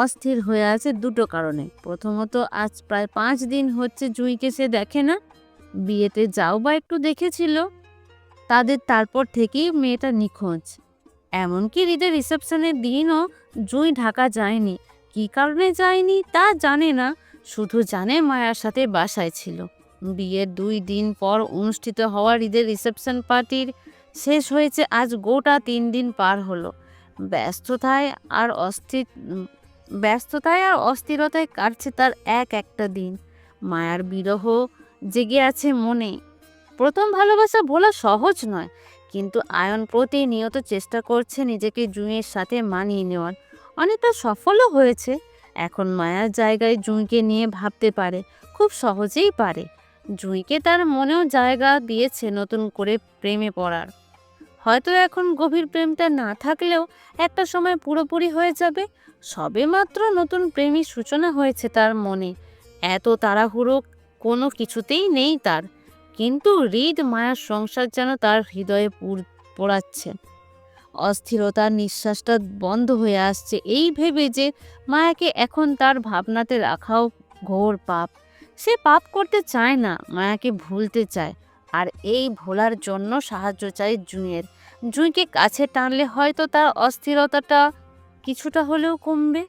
অস্থির হয়ে আছে দুটো কারণে। প্রথমত, আজ প্রায় 5 দিন হচ্ছে জুঁইকে সে দেখে না। বিয়েতে যাও বা একটু দেখেছিল তারপর থেকেই মেয়েটা নিখোঁজ। এমনকি হৃদের রিসেপশনের দিনও জুঁই ঢাকা যায়নি। কী কারণে যায়নি তা জানে না, শুধু জানে মায়ার সাথে বাসায় ছিল। বিয়ের 2 দিন পর অনুষ্ঠিত হওয়া হৃদের রিসেপশন পার্টির শেষ হয়েছে আজ গোটা 3 দিন পার হলো। ব্যস্ততায় আর অস্থিরতায় কাটছে তার একটা দিন। মায়ার বিরহ জেগে আছে মনে। প্রথম ভালোবাসা বলা সহজ নয়, কিন্তু আয়ন প্রতিনিয়ত চেষ্টা করছে নিজেকে জুঁইয়ের সাথে মানিয়ে নেওয়ার। অনেকটা সফলও হয়েছে। এখন মায়ার জায়গায় জুঁইকে নিয়ে ভাবতে পারে, খুব সহজেই পারে। জুঁইকে তার মনেও জায়গা দিয়েছে নতুন করে প্রেমে পড়ার। হয়তো এখন গভীর প্রেমটা না থাকলেও একটা সময় পুরোপুরি হয়ে যাবে। সবেমাত্র নতুন প্রেমের সূচনা হয়েছে তার মনে। এত তাড়াহুড়ো কোনো কিছুতেই নেই তার, কিন্তু হৃদ মায়ার সংসার যেন তার হৃদয়ে পোড়াচ্ছে। অস্থিরতার নিঃশ্বাসটা বন্ধ হয়ে আসছে এই ভেবে যে মায়াকে এখন তার ভাবনাতে রাখাও ঘোর পাপ। সে পাপ করতে চায় না, মায়াকে ভুলতে চায়। আর এই ভোলার জন্য সাহায্য চাই জুঁইয়ের। জুঁইকে কাছে টানলে হয়তো তার অস্থিরতাটা কিছুটা হলেও কমবে।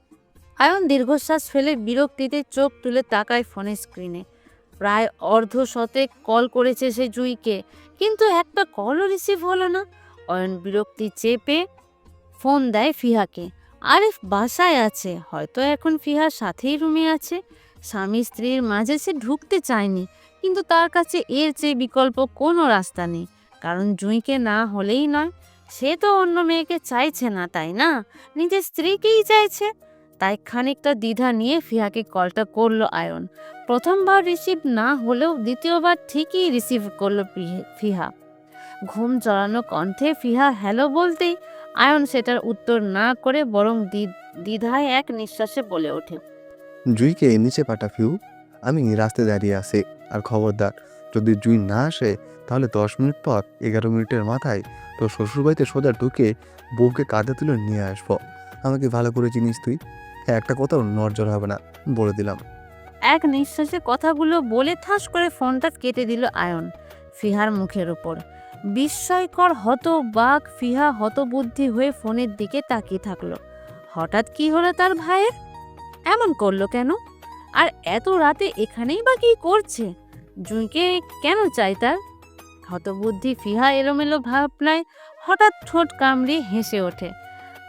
আয়ন দীর্ঘশ্বাস ফেলে বিরক্তিতে চোখ তুলে তাকায় ফোনের স্ক্রিনে। প্রায় অর্ধশতেক কল করেছে সে জুঁইকে, কিন্তু একটা কলও রিসিভ হলো না। অয়ন বিরক্তি চেপে ফোন দেয় ফিহাকে। আরিফ বাসায় আছে, হয়তো এখন ফিহার সাথেই রুমে আছে। স্বামী স্ত্রীর মাঝে সে ঢুকতে চায়নি, কিন্তু তার কাছে এর চেয়ে বিকল্প কোনো রাস্তা নেই। কারণ জুঁইকে না হলেই নয়। সে তো অন্য মেয়েকে চাইছে না, তাই না? নিজের স্ত্রীকেই চাইছে। তাই খানিকটা দ্বিধা নিয়ে ফিহাকে কলটা করলো আয়ন। প্রথমবার রিসিভ না হলেও দ্বিতীয়বার ঠিকই রিসিভ করলো ফিহা। ঘুম জড়ানো কণ্ঠে ফিহা হ্যালো বলতেই আয়ন সেটার উত্তর না করে বরং দ্বিধায় এক নিঃশ্বাসে বলে ওঠে, জুঁইকে নিচে পাঠা ফিউ, আমি রাস্তায় দাঁড়িয়ে আছি। আর খবরদার, যদি জুঁই না আসে তাহলে 10 মিনিট পর 11 মিনিটের মাথায় তোর শ্বশুরবাড়িতে সোজা ঢুকে বউকে কাঁধে তুলে নিয়ে আসবো। আমাকে ভালো করে চিনিস তুই, একটা কথাও নড়জড় হবে না, বলে দিলাম। এক নিঃশ্বাসে কথাগুলো বলে ঠাস করে ফোনটা কেটে দিল আয়ন ফিহার মুখের ওপর। বিস্ময়কর হতবাক ফিহা হতবুদ্ধি হয়ে ফোনের দিকে তাকিয়ে থাকলো। হঠাৎ কি হলো তার ভাইয়ের? এমন করলো কেন? আর এত রাতে এখানেই বা কি করছে? জুঁইকে কেন চাই তার? হতবুদ্ধি ফিহা এলোমেলো ভাবনায় হঠাৎ ঠোঁট কামড়ে হেসে ওঠে।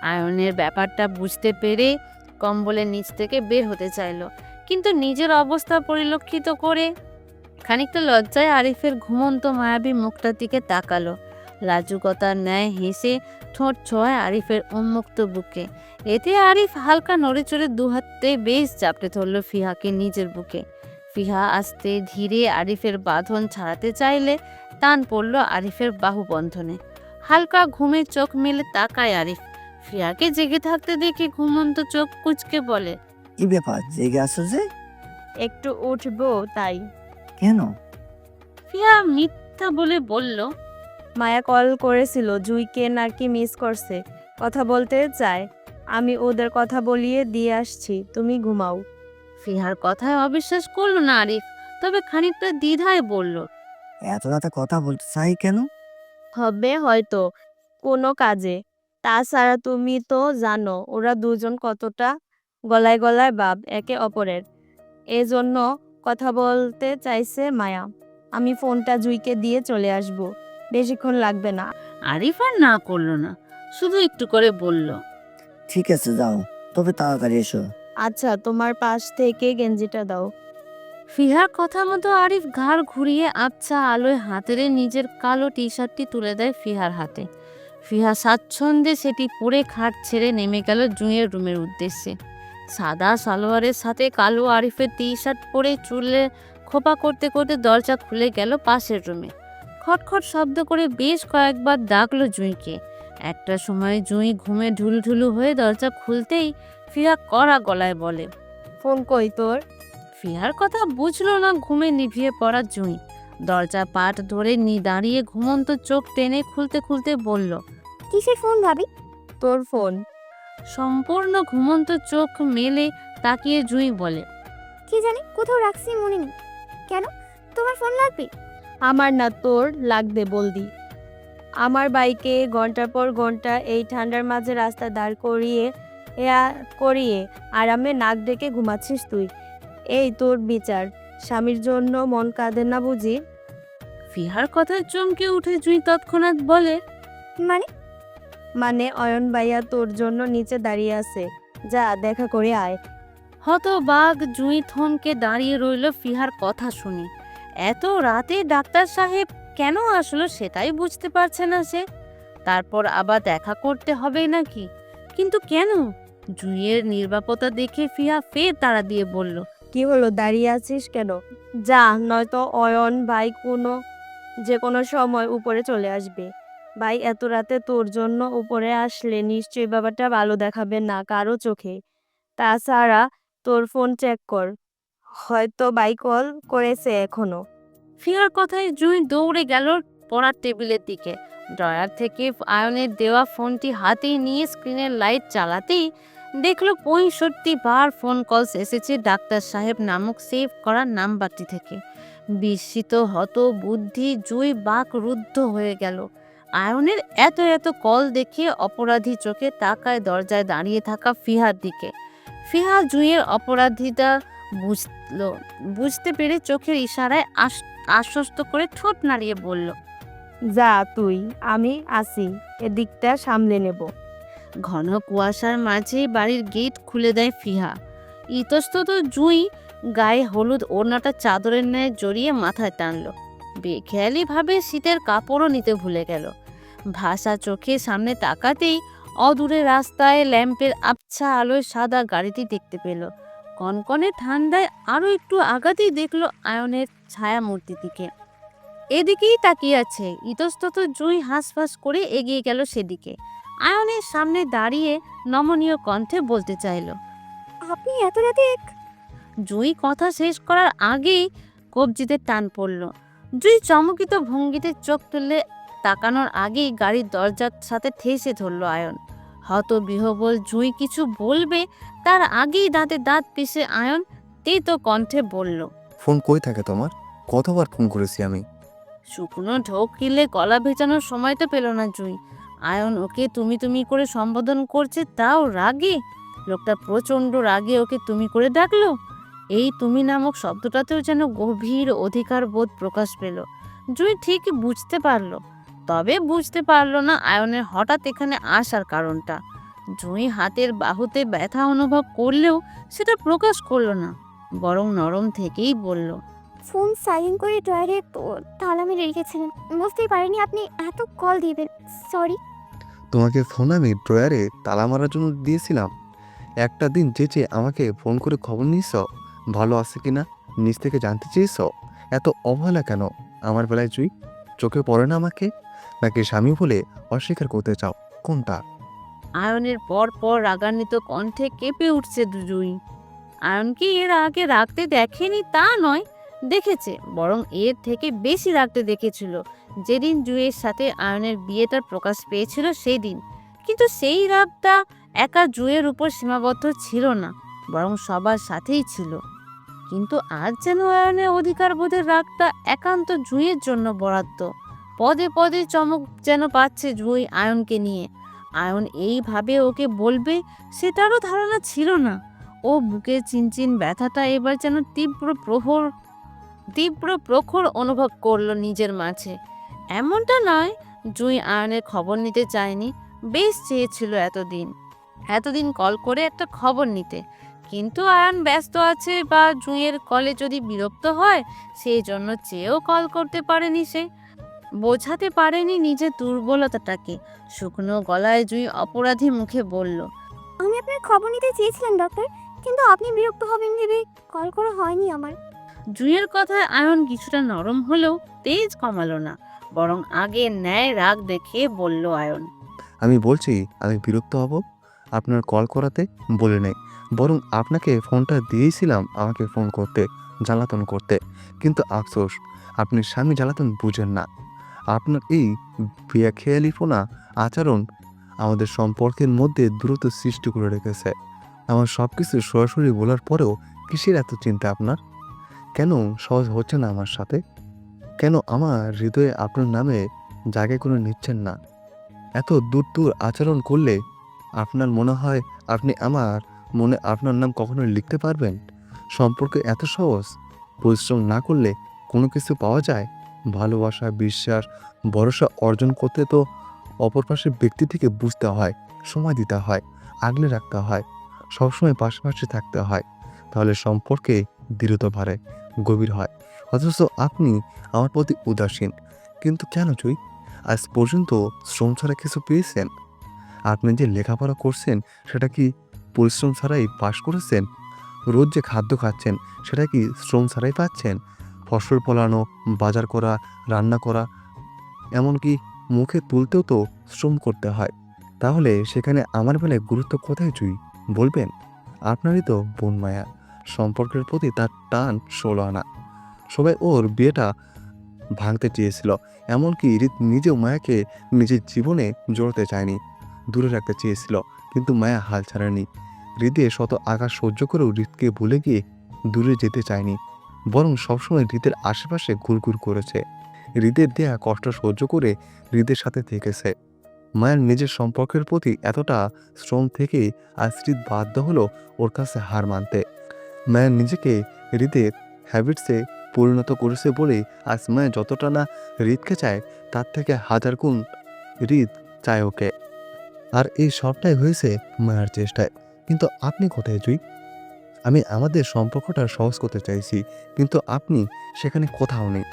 আয়নের ব্যাপারটা বুঝতে পেরে কম্বলের নিচ থেকে বের হতে চাইল, কিন্তু নিজের অবস্থা পরিলক্ষিত করে খানিকটা লজ্জায় আরিফের ঘুমন্ত মায়াবী মুখটার দিকে তাকালো। লাজুকতার ন্যায় হেসে ঠোঁট ছোঁয়ায় আরিফের উন্মুক্ত বুকে। এতে আরিফ হালকা নড়ে চড়ে 2 হাতে বেশ চাপড়ে ধরল ফিহাকে নিজের বুকে। ফিহা আস্তে ধীরে আরিফের বাঁধন ছাড়াতে চাইলে টান পড়ল আরিফের বাহুবন্ধনে। হালকা ঘুমে চোখ মেলে তাকায় আরিফ। ফিয়াকে জেগে থাকতে দেখে ঘুমন্ত চোখ কুঁচকে বলে, কি ব্যাপার, জেগে আসো যে? একটু উঠবো তাই। কেন? ফিয়া মিথ্যা বলে বলল, মায়া কল করেছিল, জুইকে নাকি মিস করছে, কথা বলতে চায়। আমি ওদের কথা বলিয়ে দিয়ে আসছি, তুমি ঘুমাও। ফিহার কথায় অবিশ্বাস করলো না আরিফ, তবে খানিকটা দ্বিধায় বলল, এত রাতে কথা বলতে চাই কেন? হবে হয়তো কোনো কাজে। তাছাড়া তুমি তো জানো ওরা দুজন কতটা গলায় গলায় ভাব একে অপরের। এজন্য কথা বলতে চাইছে মায়া। আমি ফোনটা জুইকে দিয়ে চলে আসব, বেশিক্ষণ লাগবে না। আরিফ আর না করলো না, শুধু একটু করে বলল, ঠিক আছে, যাও, তবে তাড়াতাড়ি এসো। আচ্ছা, তোমার পাশ থেকে গেঞ্জিটা দাও। ফিহার কথা মতো আরিফ ঘাড় ঘুরিয়ে আবছা আলোয় হাতের নিজের কালো টি শার্টটি তুলে দেয় ফিহার হাতে। ফিহা স্বাচ্ছন্দ্যে সেটি পরে খাট ছেড়ে নেমে গেল জুঁয়ের রুমের উদ্দেশ্যে। সাদা সালোয়ারের সাথে কালো আরিফের টি শার্ট পরে চুলে খোপা করতে করতে দরজা খুলে গেল পাশের রুমে। খটখট শব্দ করে বেশ কয়েকবার ডাকলো জুঁইকে। একটা সময় জুঁই ঘুমে ঢুলঢুলু হয়ে দরজা খুলতেই ফিহা কড়া গলায় বলে, ফোন কই তোর? ফিহার কথা বুঝলো না ঘুমে নিভিয়ে পড়া জুঁই। দরজা পাট ধরে দাঁড়িয়ে ঘুমন্ত চোখ টেনে খুলতে খুলতে বলল, কিসের ফোন ভাবি? তোর ফোন। সম্পূর্ণ ঘুমন্ত চোখ মেলে তাকিয়ে জুঁই বলে, কি জানি, কোথাও রাখছি, মনে নেই। কেন, তোমার ফোন লাগবে? আমার না, তোর লাগবে বলদি। আমার বাইকে ঘন্টার পর ঘন্টা এই ঠান্ডার মাঝে রাস্তা দাঁড় করিয়ে আরামে নাক ডেকে ঘুমাচ্ছিস তুই। এই তোর বিচার, স্বামীর জন্য মন কাঁদে না বুঝি? ফিহার কথায় চমকে উঠে জুঁই তৎক্ষণাৎ বলে, মানে অয়ন ভাইয়া তোর জন্য নিচে দাঁড়িয়ে আছে, যা দেখা করে আয়। হতবাক জুঁই থমকে দাঁড়িয়ে রইল ফিহার কথা শুনে। এত রাতে ডাক্তার সাহেব কেন আসলো সেটাই বুঝতে পারছে না সে। তারপর আবার দেখা করতে হবে নাকি, কিন্তু কেন? জুঁইয়ের নির্বাপতা দেখে ফিহা ফের তাড়া দিয়ে বলল, কি হলো, দাঁড়িয়ে আছিস কেন? যা, নয়তো অয়ন ভাই যে কোনো সময় উপরে চলে আসবে। ভাই এত রাতে তোর জন্য উপরে আসলে নিশ্চয়ই ব্যাপারটা ভালো দেখাবে না কারো চোখে। তাছাড়া তোর ফোন চেক কর, হয়তো ভাই কল করেছে এখনো। ফিহার কথায় জুঁই দৌড়ে গেল পড়ার টেবিলের দিকে। ড্রয়ার থেকে আয়নের দেওয়া ফোনটি হাতে নিয়ে স্ক্রিনের লাইট চালাতেই দেখলো 65 বার ফোন কলস এসেছে ডাক্তার সাহেব নামক সেভ করা নাম্বারটি থেকে। বিস্মিত হত বুদ্ধি জুঁই বাক রুদ্ধ হয়ে গেল। আয়নের এত এত কল দেখে অপরাধী চোখে তাকায় দরজায় দাঁড়িয়ে থাকা ফিহার দিকে। ফিহা জুঁইয়ের অপরাধিতা বুঝতে পেরে চোখের ইশারায় আশ্বস্ত করে ঠোঁট নাড়িয়ে বলল, যা তুই, আমি আসি, এদিকটা সামলে নেব। ঘন কুয়াশার মাঝে বাড়ির গেট খুলে দেয় ফিহা। ইতস্তত জুঁই গায়ে হলুদ ওড়নাটা চাদরের ন্যায় জড়িয়ে মাথায় টানলো। বেখেয়ালি ভাবে শীতের কাপড়ও নিতে ভুলে গেল। ভাষা চোখে সামনে তাকাতেই অদূরে রাস্তায় ল্যাম্পের আবছা আলোয় সাদা গাড়িটি দেখতে পেল। কনকনে ঠান্ডায় আরো একটু আগাতেই দেখলো আয়নের ছায়া মূর্তিটিকে এদিকেই তাকিয়ে আছে। ইতস্তত জুঁই হাঁসফাঁস করে এগিয়ে গেল সেদিকে। আয়নের সামনে দাঁড়িয়ে নমনীয় কণ্ঠে বলতে চাইল, আপনি এত রাতে? জুঁই কথা শেষ করার আগেই কবজিতে টান পড়ল। জুঁই চমকিত ভঙ্গিতে চোখ তুলে তাকানোর আগেই গাড়ির দরজার সাথে ঠেসে ধরল আয়ন। হতবিহ্বল জুঁই কিছু বলবে তার আগেই দাঁতে দাঁত পিষে আয়ন তেতো কণ্ঠে বলল, ফোন কই থাকে তোমার? কতবার ফোন করেছি আমি। শুকনো ঢোক গিলে গলা ভেজানোর সময় তো পেল না জুঁই। আয়ন ওকে তুমি তুমি করে সম্বোধন করছে, তাও রাগে। লোকটা প্রচণ্ড রাগে ওকে তুমি করে ডাকলো। এই তুমি নামক শব্দটাতেও যেন গভীর অধিকার বোধ প্রকাশ পেল। জুঁই ঠিকই বুঝতে পারলো, তবে বুঝতে পারলো না আয়নের হঠাৎ এখানে আসার কারণটা। জুঁই হাতের বাহুতে ব্যথা অনুভব করলেও সেটা প্রকাশ করলো না, বরং নরম থেকেই বলল, ফোন সাইলেন্ট করে ড্রয়ারে তালা মেরে রেখেছিলেন, বুঝতেই পারিনি আপনি এত কল দিবেন, সরি। তোমাকে ফোন আমি ড্রয়ারে তালা মারার জন্য দিয়েছিলাম। একটা দিন চেঁচে আমাকে ফোন করে খবর নিয়েছ ভালো আছে কিনা, নিজ থেকে জানতে চেয়েছ। এত অবহেলা কেন আমার বেলায় জুই? চোখে পড়ে না আমাকে? নাকি স্বামী বলে অস্বীকার করতে চাও? কোনটা? আয়নের পর পর রাগান্বিত কণ্ঠে কেঁপে উঠছে জুঁই। আয়নকে এর আগে রাগতে দেখেনি তা নয়, দেখেছে, বরং এর থেকে বেশি রাগতে দেখেছিল যেদিন জুঁইয়ের সাথে আয়নের বিয়েটার প্রকাশ পেয়েছিল সেই দিন। কিন্তু সেই রাগটা একা জুঁইয়ের উপর সীমাবদ্ধ ছিল না, বরং সবার সাথেই ছিল। কিন্তু আজ যেন আয়নের অধিকার বোধের রাগটা একান্ত জুঁইয়ের জন্য বরাদ্দ। পদে পদে চমক যেন পাচ্ছে জুঁই আয়নকে নিয়ে। আয়ন এইভাবে ওকে বলবে সেটারও ধারণা ছিল না। ও বুকের চিনচিন ব্যথাটা এবার যেন তীব্র প্রখর অনুভব করলো নিজের মাঝে। এমনটা নয় জুঁই আয়নের খবর নিতে চায়নি, বেশ চেয়েছিল এতদিন কল করে একটা খবর নিতে। কিন্তু আয়ন ব্যস্ত আছে বা জুঁইয়ের কলে যদি বিরক্ত হয় সেই জন্য চেয়েও কল করতে পারেনি সে। বোঝাতে পারেনি নিজের দুর্বলতাটাকে। শুকনো গলায় জুঁই অপরাধী মুখে বলল, আমি আপনার খবর নিতে চেয়েছিলাম ডক্টর, কিন্তু আপনি বিরক্ত হবেন ভেবে কল করা হয়নি আমার। জুঁইয়ের কথায় আয়ন কিছুটা নরম হলেও তেজ কমালো না, বরং আগের ন্যায় রাগ দেখিয়ে বলল আয়ন, আমি বলছি আমি বিরক্ত হব আপনার কল করাতে বলে নেই, বরং আপনাকে ফোনটা দিয়েছিলাম আমাকে ফোন করতে, জ্বালাতন করতে। কিন্তু আফসোস আপনি স্বামী জ্বালাতন বুঝেন না। আপনার এই বেখেয়ালিপনা আচরণ আমাদের সম্পর্কের মধ্যে দূরত্ব সৃষ্টি করে রেখেছে। আমার সব কিছু সরাসরি বলার পরেও কিসের এত চিন্তা আপনার? কেন সহজ হচ্ছে না আমার সাথে? কেন আমার হৃদয়ে আপনার নামে জায়গা কোনো নিচ্ছেন না? এত দূর আচরণ করলে আপনার মনে হয় আপনি আমার মনে আপনার নাম কখনো লিখতে পারবেন? সম্পর্কে এত সহজ? পরিশ্রম না করলে কোনো কিছু পাওয়া যায়? ভালোবাসা, বিশ্বাস, ভরসা অর্জন করতে তো অপর পাশের ব্যক্তি থেকে বুঝতে হয়, সময় দিতে হয়, আগলে রাখতে হয়, সবসময় পাশাপাশি থাকতে হয়। তাহলে সম্পর্কে দৃঢ়তা বাড়ে, গভীর হয়। অথচ আপনি আমার প্রতি উদাসীন। কিন্তু কেন জুই? আজ পর্যন্ত শ্রম ছাড়া কিছু পেয়েছেন? আপনি যে লেখাপড়া করছেন সেটা কি পরিশ্রম ছাড়াই পাশ করেছেন? রোজ যে খাদ্য খাচ্ছেন সেটা কি শ্রম ছাড়াই পাচ্ছেন? ফসল ফলানো, বাজার করা, রান্না করা, এমনকি মুখে তুলতেও তো শ্রম করতে হয়। তাহলে সেখানে আমার বেলায় গুরুত্ব কোথায় জুই? বলবেন? আপনারই তো বোন মায়া। সম্পর্কের প্রতি তার টান 16 আনা। সবাই ওর বিয়েটা ভাঙতে চেয়েছিল, এমনকি রিত নিজেও মায়াকে নিজের জীবনে জড়াতে চায়নি, দূরে রাখতে চেয়েছিল। কিন্তু মায়া হাল ছাড়েনি। হৃদে শত আঘাত সহ্য করেও রিতকে ভুলে গিয়ে দূরে যেতে চায়নি, বরং সবসময় হৃদের আশেপাশে ঘুরঘুর করেছে। হৃদের দেয়া কষ্ট সহ্য করে হৃদের সাথে থেকেছে। মায়ের নিজের সম্পর্কের প্রতি এতটা শ্রম থেকে আজ হৃদ বাধ্য হলো ওর কাছে হার মানতে। মায়ের নিজেকে হৃদের হ্যাবিটসে পরিণত করেছে বলেই আজ মায়া যতটা না হৃদকে চায় তার থেকে হাজার গুণ হৃদ চায় ওকে। আর এই সবটাই হয়েছে মায়ার চেষ্টায়। কিন্তু আপনি কোথায় জুই? আমি আমাদের সম্পর্কটা সহজ করতে চাইছি, কিন্তু আপনি সেখানে কোথাও নেই।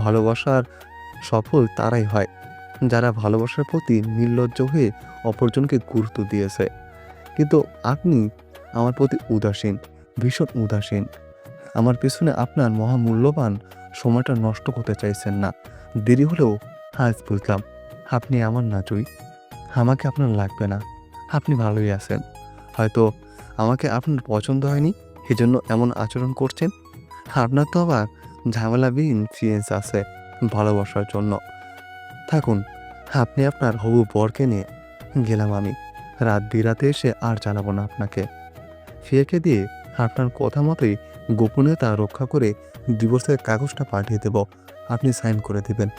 ভালোবাসার সফল তারাই হয় যারা ভালোবাসার প্রতি নির্লজ্জ হয়ে অপরজনকে গুরুত্ব দিয়েছে। কিন্তু আপনি আমার প্রতি উদাসীন, ভীষণ উদাসীন। আমার পেছনে আপনার মহামূল্যবান সময়টা নষ্ট করতে চাইছেন না। দেরি হলেও আজ বুঝলাম আপনি আমার না জুই। আমাকে আপনার লাগবে না, আপনি ভালোই আছেন। হয়তো আমাকে আপনার পছন্দ হয়নি, এজন্য এমন আচরণ করছেন। আপনার তো আবার ঝামেলাবিহীন ফিলিংস আছে ভালোবাসার জন্য। থাকুন, আপনি আপনার হবু বরকে নিয়ে। গেলাম আমি। রাত বিরাতে এসে আর জানাবো না আপনাকে। ফিয়াকে দিয়ে আপনার কথা মতোই গোপনীয়তা রক্ষা করে ডিভোর্সের কাগজটা পাঠিয়ে দেব, আপনি সাইন করে দেবেন।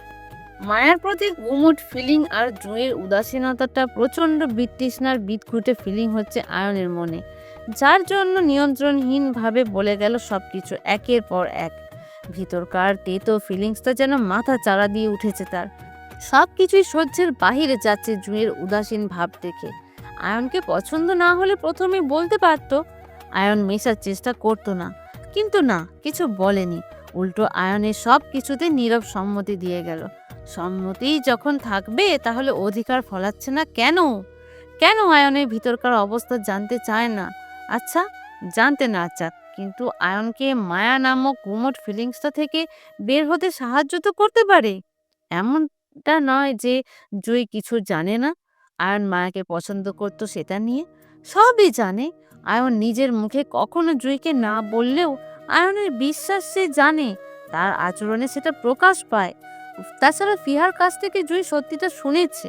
মায়ের প্রতি গুমুট ফিলিং আর জুঁইয়ের উদাসীনতাটা প্রচণ্ড বিতৃষ্ণার বিদঘুটে ফিলিং হচ্ছে আয়নের মনে, যার জন্য নিয়ন্ত্রণহীনভাবে বলে গেল সবকিছু একের পর এক। ভিতরকার তেতো ফিলিংসটা যেন মাথা চাড়া দিয়ে উঠেছে তার। সব কিছুই সহ্যের বাহিরে যাচ্ছে জুঁইয়ের উদাসীন ভাব দেখে। আয়নকে পছন্দ না হলে প্রথমে বলতে পারতো, আয়ন মেশার চেষ্টা করতো না। কিন্তু না, কিছু বলেনি, উল্টো আয়নের সব কিছুতে নীরব সম্মতি দিয়ে গেল। সম্মতি যখন থাকবে তাহলে অধিকার ফলাচ্ছে না কেন? কেন আয়নের ভিতরকার অবস্থা জানতে চায় না? আচ্ছা, জানতে না চাক, কিন্তু আয়নকে মায়া নামক গুমট ফিলিংসটা থেকে বের হতে সাহায্য তো করতে পারে। এমন এটা নয় যে জুঁই কিছু জানে না। আয়ন মায়াকে পছন্দ করতো সেটা নিয়ে সবই জানে। আয়ন নিজের মুখে কখনো জুঁইকে না বললেও আয়নের বিশ্বাস সে জানে, তার আচরণে সেটা প্রকাশ পায়। তাছাড়া ফিহার কাছ থেকে জুঁই সত্যিটা শুনেছে।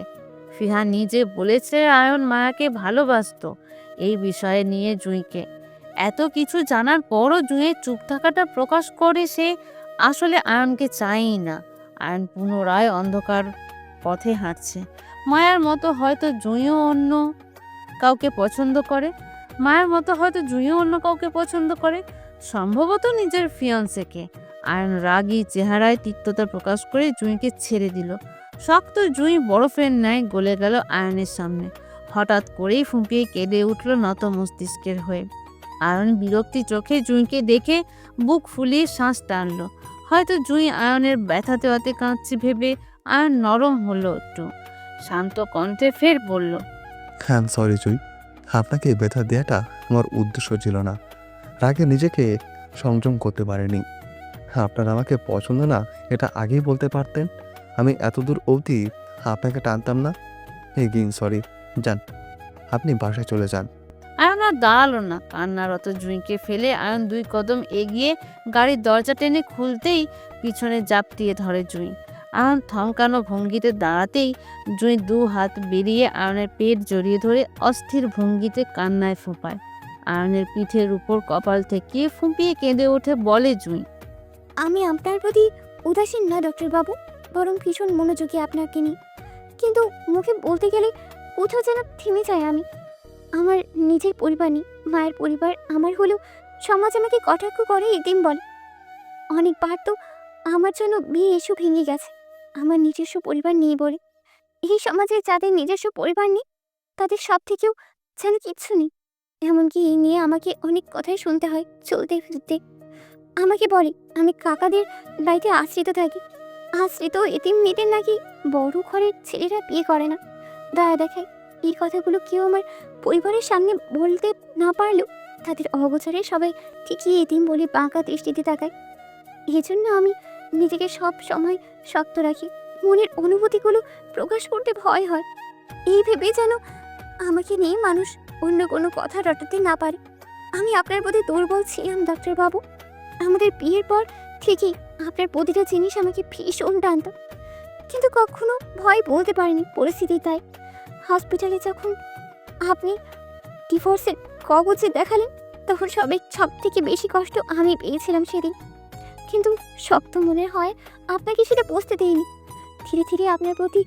ফিহা নিজে বলেছে আয়ন মায়াকে ভালোবাসতো। এই বিষয়ে নিয়ে জুঁইকে এত কিছু জানার পরও জুঁইয়ের চুপ থাকাটা প্রকাশ করে সে আসলে আয়নকে চায়ই না। আয়ন পুনরায় অন্ধকার পথে হাঁটছে। মায়ার মতো হয়তো জুঁইও অন্য কাউকে পছন্দ করে, মায়ের মতো হয়তো জুঁইও অন্য কাউকে পছন্দ করে, সম্ভবত নিজের ফিয়ান্সেকে। আয়ন রাগী চেহারায় তিক্ততা প্রকাশ করে জুঁইকে ছেড়ে দিল। শক্ত জুঁই বরফের ন্যায় গলে গেল আয়নের সামনে। হঠাৎ করেই ফুঁপিয়ে কেঁদে উঠল নত মস্তিষ্কের হয়ে। আয়ন বিরক্তি চোখে জুঁইকে দেখে বুক ফুলিয়ে শ্বাস টানল। হয়তো জুঁই আয়নের ব্যথাতে অতে কাঁদছে ভেবে আয়ন নরম হলো একটু। শান্ত কণ্ঠে ফের বলল, হ্যাঁ সরি জুই, আপনাকে ব্যথা দেওয়াটা আমার উদ্দেশ্য ছিল না। রাগে নিজেকে সংযম করতে পারিনি। আপনার আমাকে পছন্দ না এটা আগেই বলতে পারতেন, আমি এতদূর অবধি আপনাকে টানতাম না। এগেইন সরি, যান আপনি বাসায় চলে যান। আয়ন আর দাঁড়ালো না। কান্নারত জুঁইকে ফেলে আয়ন 2 কদম এগিয়ে গাড়ির দরজা টেনে খুলতেই পিছনে জাপটিয়ে ধরে জুঁই। আয়ন থমকানো ভঙ্গিতে দাঁড়াতেই জুঁই 2 হাত বেরিয়ে আয়নের পেট জড়িয়ে ধরে অস্থির ভঙ্গিতে কান্নায় ফোঁপায়। আয়নের পিঠের উপর কপাল ঠেকিয়ে ফুঁপিয়ে কেঁদে ওঠে বলে জুঁই, আমি আপনার প্রতি উদাসীন না ডক্টরবাবু, বরং ভীষণ মনোযোগী আপনাকে নিয়ে। কিন্তু মুখে বলতে গেলে কোথাও যেন থেমে যায় আমি। আমার নিজের পরিবার নেই, মায়ের পরিবার আমার হলেও সমাজ আমাকে কটাক্ষ করে, এদিন বলে। অনেকবার তো আমার জন্য বিয়ে এসে ভেঙে গেছে আমার নিজস্ব পরিবার নেই বলে। এই সমাজে যাদের নিজস্ব পরিবার নেই তাদের সব থেকেও যেন কিচ্ছু নেই। এমনকি এই নিয়ে আমাকে অনেক কথাই শুনতে হয় চলতে ফিরতে। আমাকে বলে আমি কাকাদের বাড়িতে আশ্রিত থাকি। আশ্রিত এতিম মেয়েদের নাকি বড় ঘরের ছেলেরা বিয়ে করে না, দয়া দেখায়। এই কথাগুলো কেউ আমার পরিবারের সামনে বলতে না পারলেও তাদের অগোচরে সবাই ঠিকই এতিম বলে বাঁকা দৃষ্টিতে তাকায়। এই জন্য আমি নিজেকে সব সময় শক্ত রাখি। মনের অনুভূতিগুলো প্রকাশ করতে ভয় হয়, এই ভেবে যেন আমাকে নিয়ে মানুষ অন্য কোনো কথা রটাতে না পারে। আমি আপনার প্রতি দুর্বল ছিলাম ডাক্তারবাবু। আমাদের বিয়ের পর থেকেই আপনার প্রতিটা জিনিস আমাকে ভীষণ টানত, কিন্তু কখনো ভয় বলতে পারিনি পরিস্থিতি তাই। হসপিটালে যখন আপনি ডিভোর্সের কাগজে দেখালেন তখন সব থেকে বেশি কষ্ট আমি পেয়েছিলাম সেদিন। কিন্তু শক্ত মনে হয় আপনাকে সেটা বুঝতে দেয়নি। ধীরে ধীরে আপনার প্রতি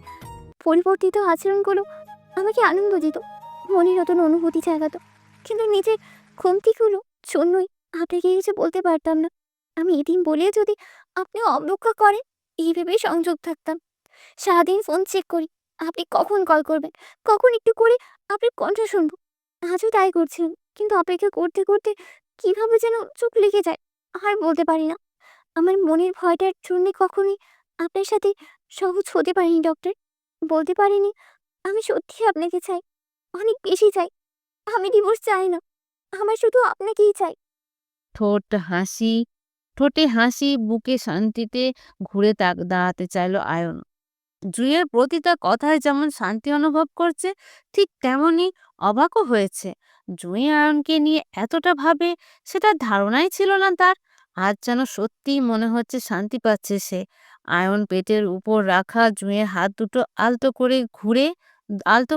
পরিবর্তিত আচরণগুলো আমাকে আনন্দ দিত, মনে নতুন অনুভূতি জাগাতো। কিন্তু নিজের কমতিগুলো জন্যই আপনাকে কিছু বলতে পারতাম না। আমি এদিন বলে যদি আপনি অবজ্ঞা করেন এই ভেবে সংযোগ থাকতাম। সারাদিন ফোন চেক করি আপনি কখন কল করবেন, কখন একটু করে আপনার কণ্ঠ শুনবো। আজও তাই করছিলাম, কিন্তু অপেক্ষা করতে করতে কিভাবে যেন চোখ লেগে যায় আর বলতে পারি না। আমার মনের ভয়টার জন্য কখনোই আপনার সাথে সহজ হতে পারিনি ডক্টর। বলতে পারিনি আমি সত্যি আপনাকে চাই, অনেক বেশি চাই। আমি ডিভোর্স চাই না, আমার শুধু আপনাকেই চাই। ঠোঁটে হাসি, বুকে শান্তিতে ঘুরে দাঁড়াতে চাইল আয়ন। জুঁইয়ের প্রতিটা কথায় যেমন শান্তি অনুভব করছে, ঠিক তেমনি অবাকও হয়েছে। জুঁই আয়নকে নিয়ে এতটা ভাবে সেটা ধারণাই ছিল না তার। আজ যেন সত্যিই মনে হচ্ছে শান্তি পাচ্ছে সে। আয়ন পেটের উপর রাখা জুঁইয়ের হাত দুটো আলতো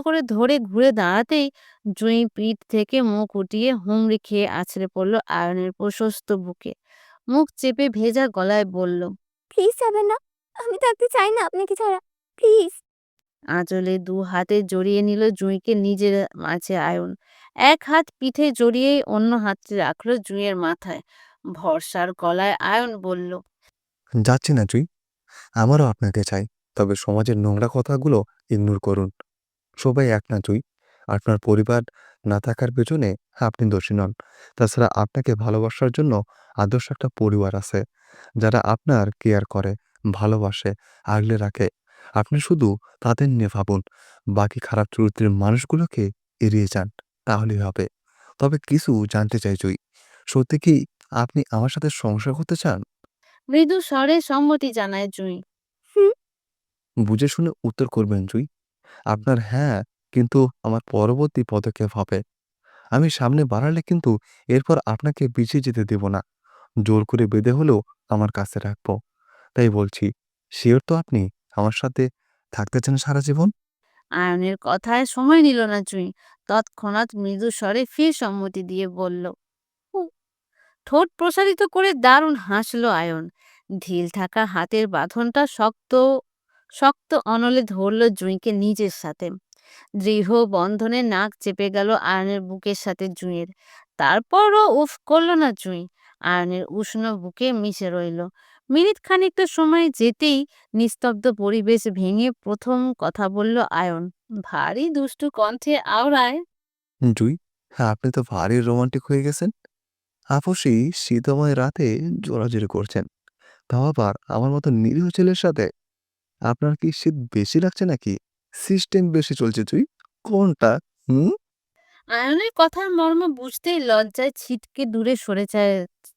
করে ধরে ঘুরে দাঁড়াতেই জুঁই পিঠ থেকে মুখ উঠিয়ে হুমড়ি খেয়ে আছড়ে পড়ল আয়নের প্রশস্ত বুকে। মুখ চেপে ভেজা গলায় বলল, প্লিজ যাবেন না, আমি থাকতে চাই না আপনাকে ছাড়া, প্লিজ। আঁচলে 2 হাতে জড়িয়ে নিল জুঁইকে নিজের মাঝে আয়ন। এক হাত পিঠে জড়িয়ে অন্য হাতটি রাখলো জুঁইয়ের মাথায়। ভরসার গলায় আয়ন বলল, যাচ্ছি না জুই, আমারও আপনাকে চাই। তবে সমাজের নোংরা কথাগুলো ইগনোর করুন। সবাই এক না জুই, আপনার পরিবার না থাকার পেছনে আপনি দোষী নন। তাছাড়া আপনাকে ভালোবাসার জন্য আদর্শ একটা পরিবার আছে, যারা আপনার কেয়ার করে, ভালোবাসে, আগলে রাখে। আপনি শুধু তাদের নিয়ে ভাবুন, বাকি খারাপ চরিত্রের মানুষগুলোকে এড়িয়ে যান, তাহলেই হবে। তবে কিছু জানতে চাই জুই, সত্যি কি আপনি আমার সাথে সংসার করতে চান? মৃদু স্বরে সম্মতি জানায় জুঁই। হুম, বুঝে শুনে উত্তর করবেন জুই। আপনার হ্যাঁ কিন্তু আমার পরবর্তী পদক্ষেপ হবে। আমি সামনে বাড়ালে কিন্তু এরপর আপনাকে পিছিয়ে যেতে দেব না। জোর করে বেঁধে হলেও আমার কাছে রাখবো। তাই বলছি, শিওর তো আপনি আমার সাথে থাকতে চান সারা জীবন? আয়নের কথায় সময় নিল না জুঁই, তৎক্ষণাৎ মৃদু স্বরে ফির সম্মতি দিয়ে বলল, "উ।" ঠোঁট প্রসারিত করে দারুণ হাসলো আয়ন। ঢিল থাকা হাতের বাঁধনটা শক্ত শক্ত অনলে ধরল জুঁইকে নিজের সাথে। দৃঢ় বন্ধনে নাক চেপে গেল আয়নের বুকের সাথে জুঁইয়ের। তারপরও উফ করল না জুঁই। আয়নের উষ্ণ বুকে মিশে রইল। মিনিট খানিকটা সময় যেতেই নিস্তব্ধ পরিবেশ ভেঙে প্রথম কথা বলল আয়ন, ভারী দুষ্টু কণ্ঠে আওড়ায়, জুই, হ্যাঁ আপনি তো ভারী রোমান্টিক হয়ে গেছেন। আপসী শীতময় রাতে জোরাজুরি করছেন, তাও আবার আমার মতো নিরীহ ছেলের সাথে। আপনার কি শীত বেশি লাগছে নাকি সিস্টেম বেশি চলছে জুই? কোনটা? হুম? আয়নের কথার মর্ম বুঝতেই লজ্জায় ছিটকে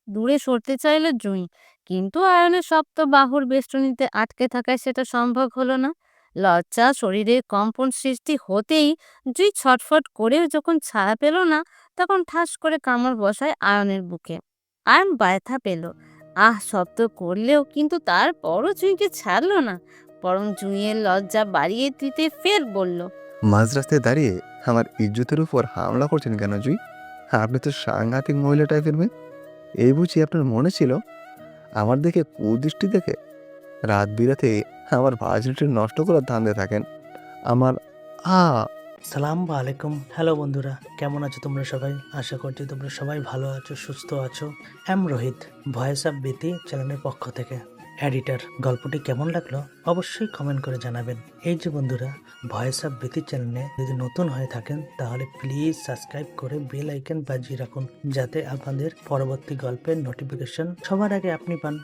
দূরে সরতে চাইল জুঁই, কিন্তু আয়নের শক্ত বাহুর বেষ্টনীতে আটকে থাকায় সেটা সম্ভব হলো না। লজ্জা শরীরে কম্পন সৃষ্টি হতেই জুঁই ছটফট করে যখন ছাড়া পেল না, তখন ঠাস করে কামড় বসায় আয়নের বুকে। আয়ন ব্যথা পেল, আহ শব্দ করলেও কিন্তু তারপরও জুঁইকে ছাড়লো না, বরং জুঁইয়ের লজ্জা বাড়িয়ে দিতে ফের বলল, মাঝ রাস্তায় দাঁড়িয়ে আমার ইজ্জতের উপর হামলা করছেন কেন জুই? আপনি তো সাংঘাতিক মহিলা টাইপের মেয়ে। এই বুঝি আপনার মনে ছিল? আমার দেখে কুদৃষ্টি দেখে রাত বিরাতে আমার ভার্জিনিটি নষ্ট করার ধান্দে থাকেন। আমার আ সালাম আলাইকুম। হ্যালো বন্ধুরা, কেমন আছো তোমরা সবাই? আশা করছি তোমরা সবাই ভালো আছো, সুস্থ আছো। এম রোহিত, ভয়েস অফ বিতি চ্যানেলের পক্ষ থেকে এডিটর। গল্পটি কেমন লাগলো অবশ্যই কমেন্ট করে জানাবেন। এই যে বন্ধুরা, ভয়েস অফ বিতি চ্যানেলে যদি নতুন হয়ে থাকেন তাহলে প্লিজ সাবস্ক্রাইব করে বেল আইকন বাজিয়ে রাখুন, যাতে আপনাদের পরবর্তী গল্পের নোটিফিকেশন সবার আগে আপনি পান।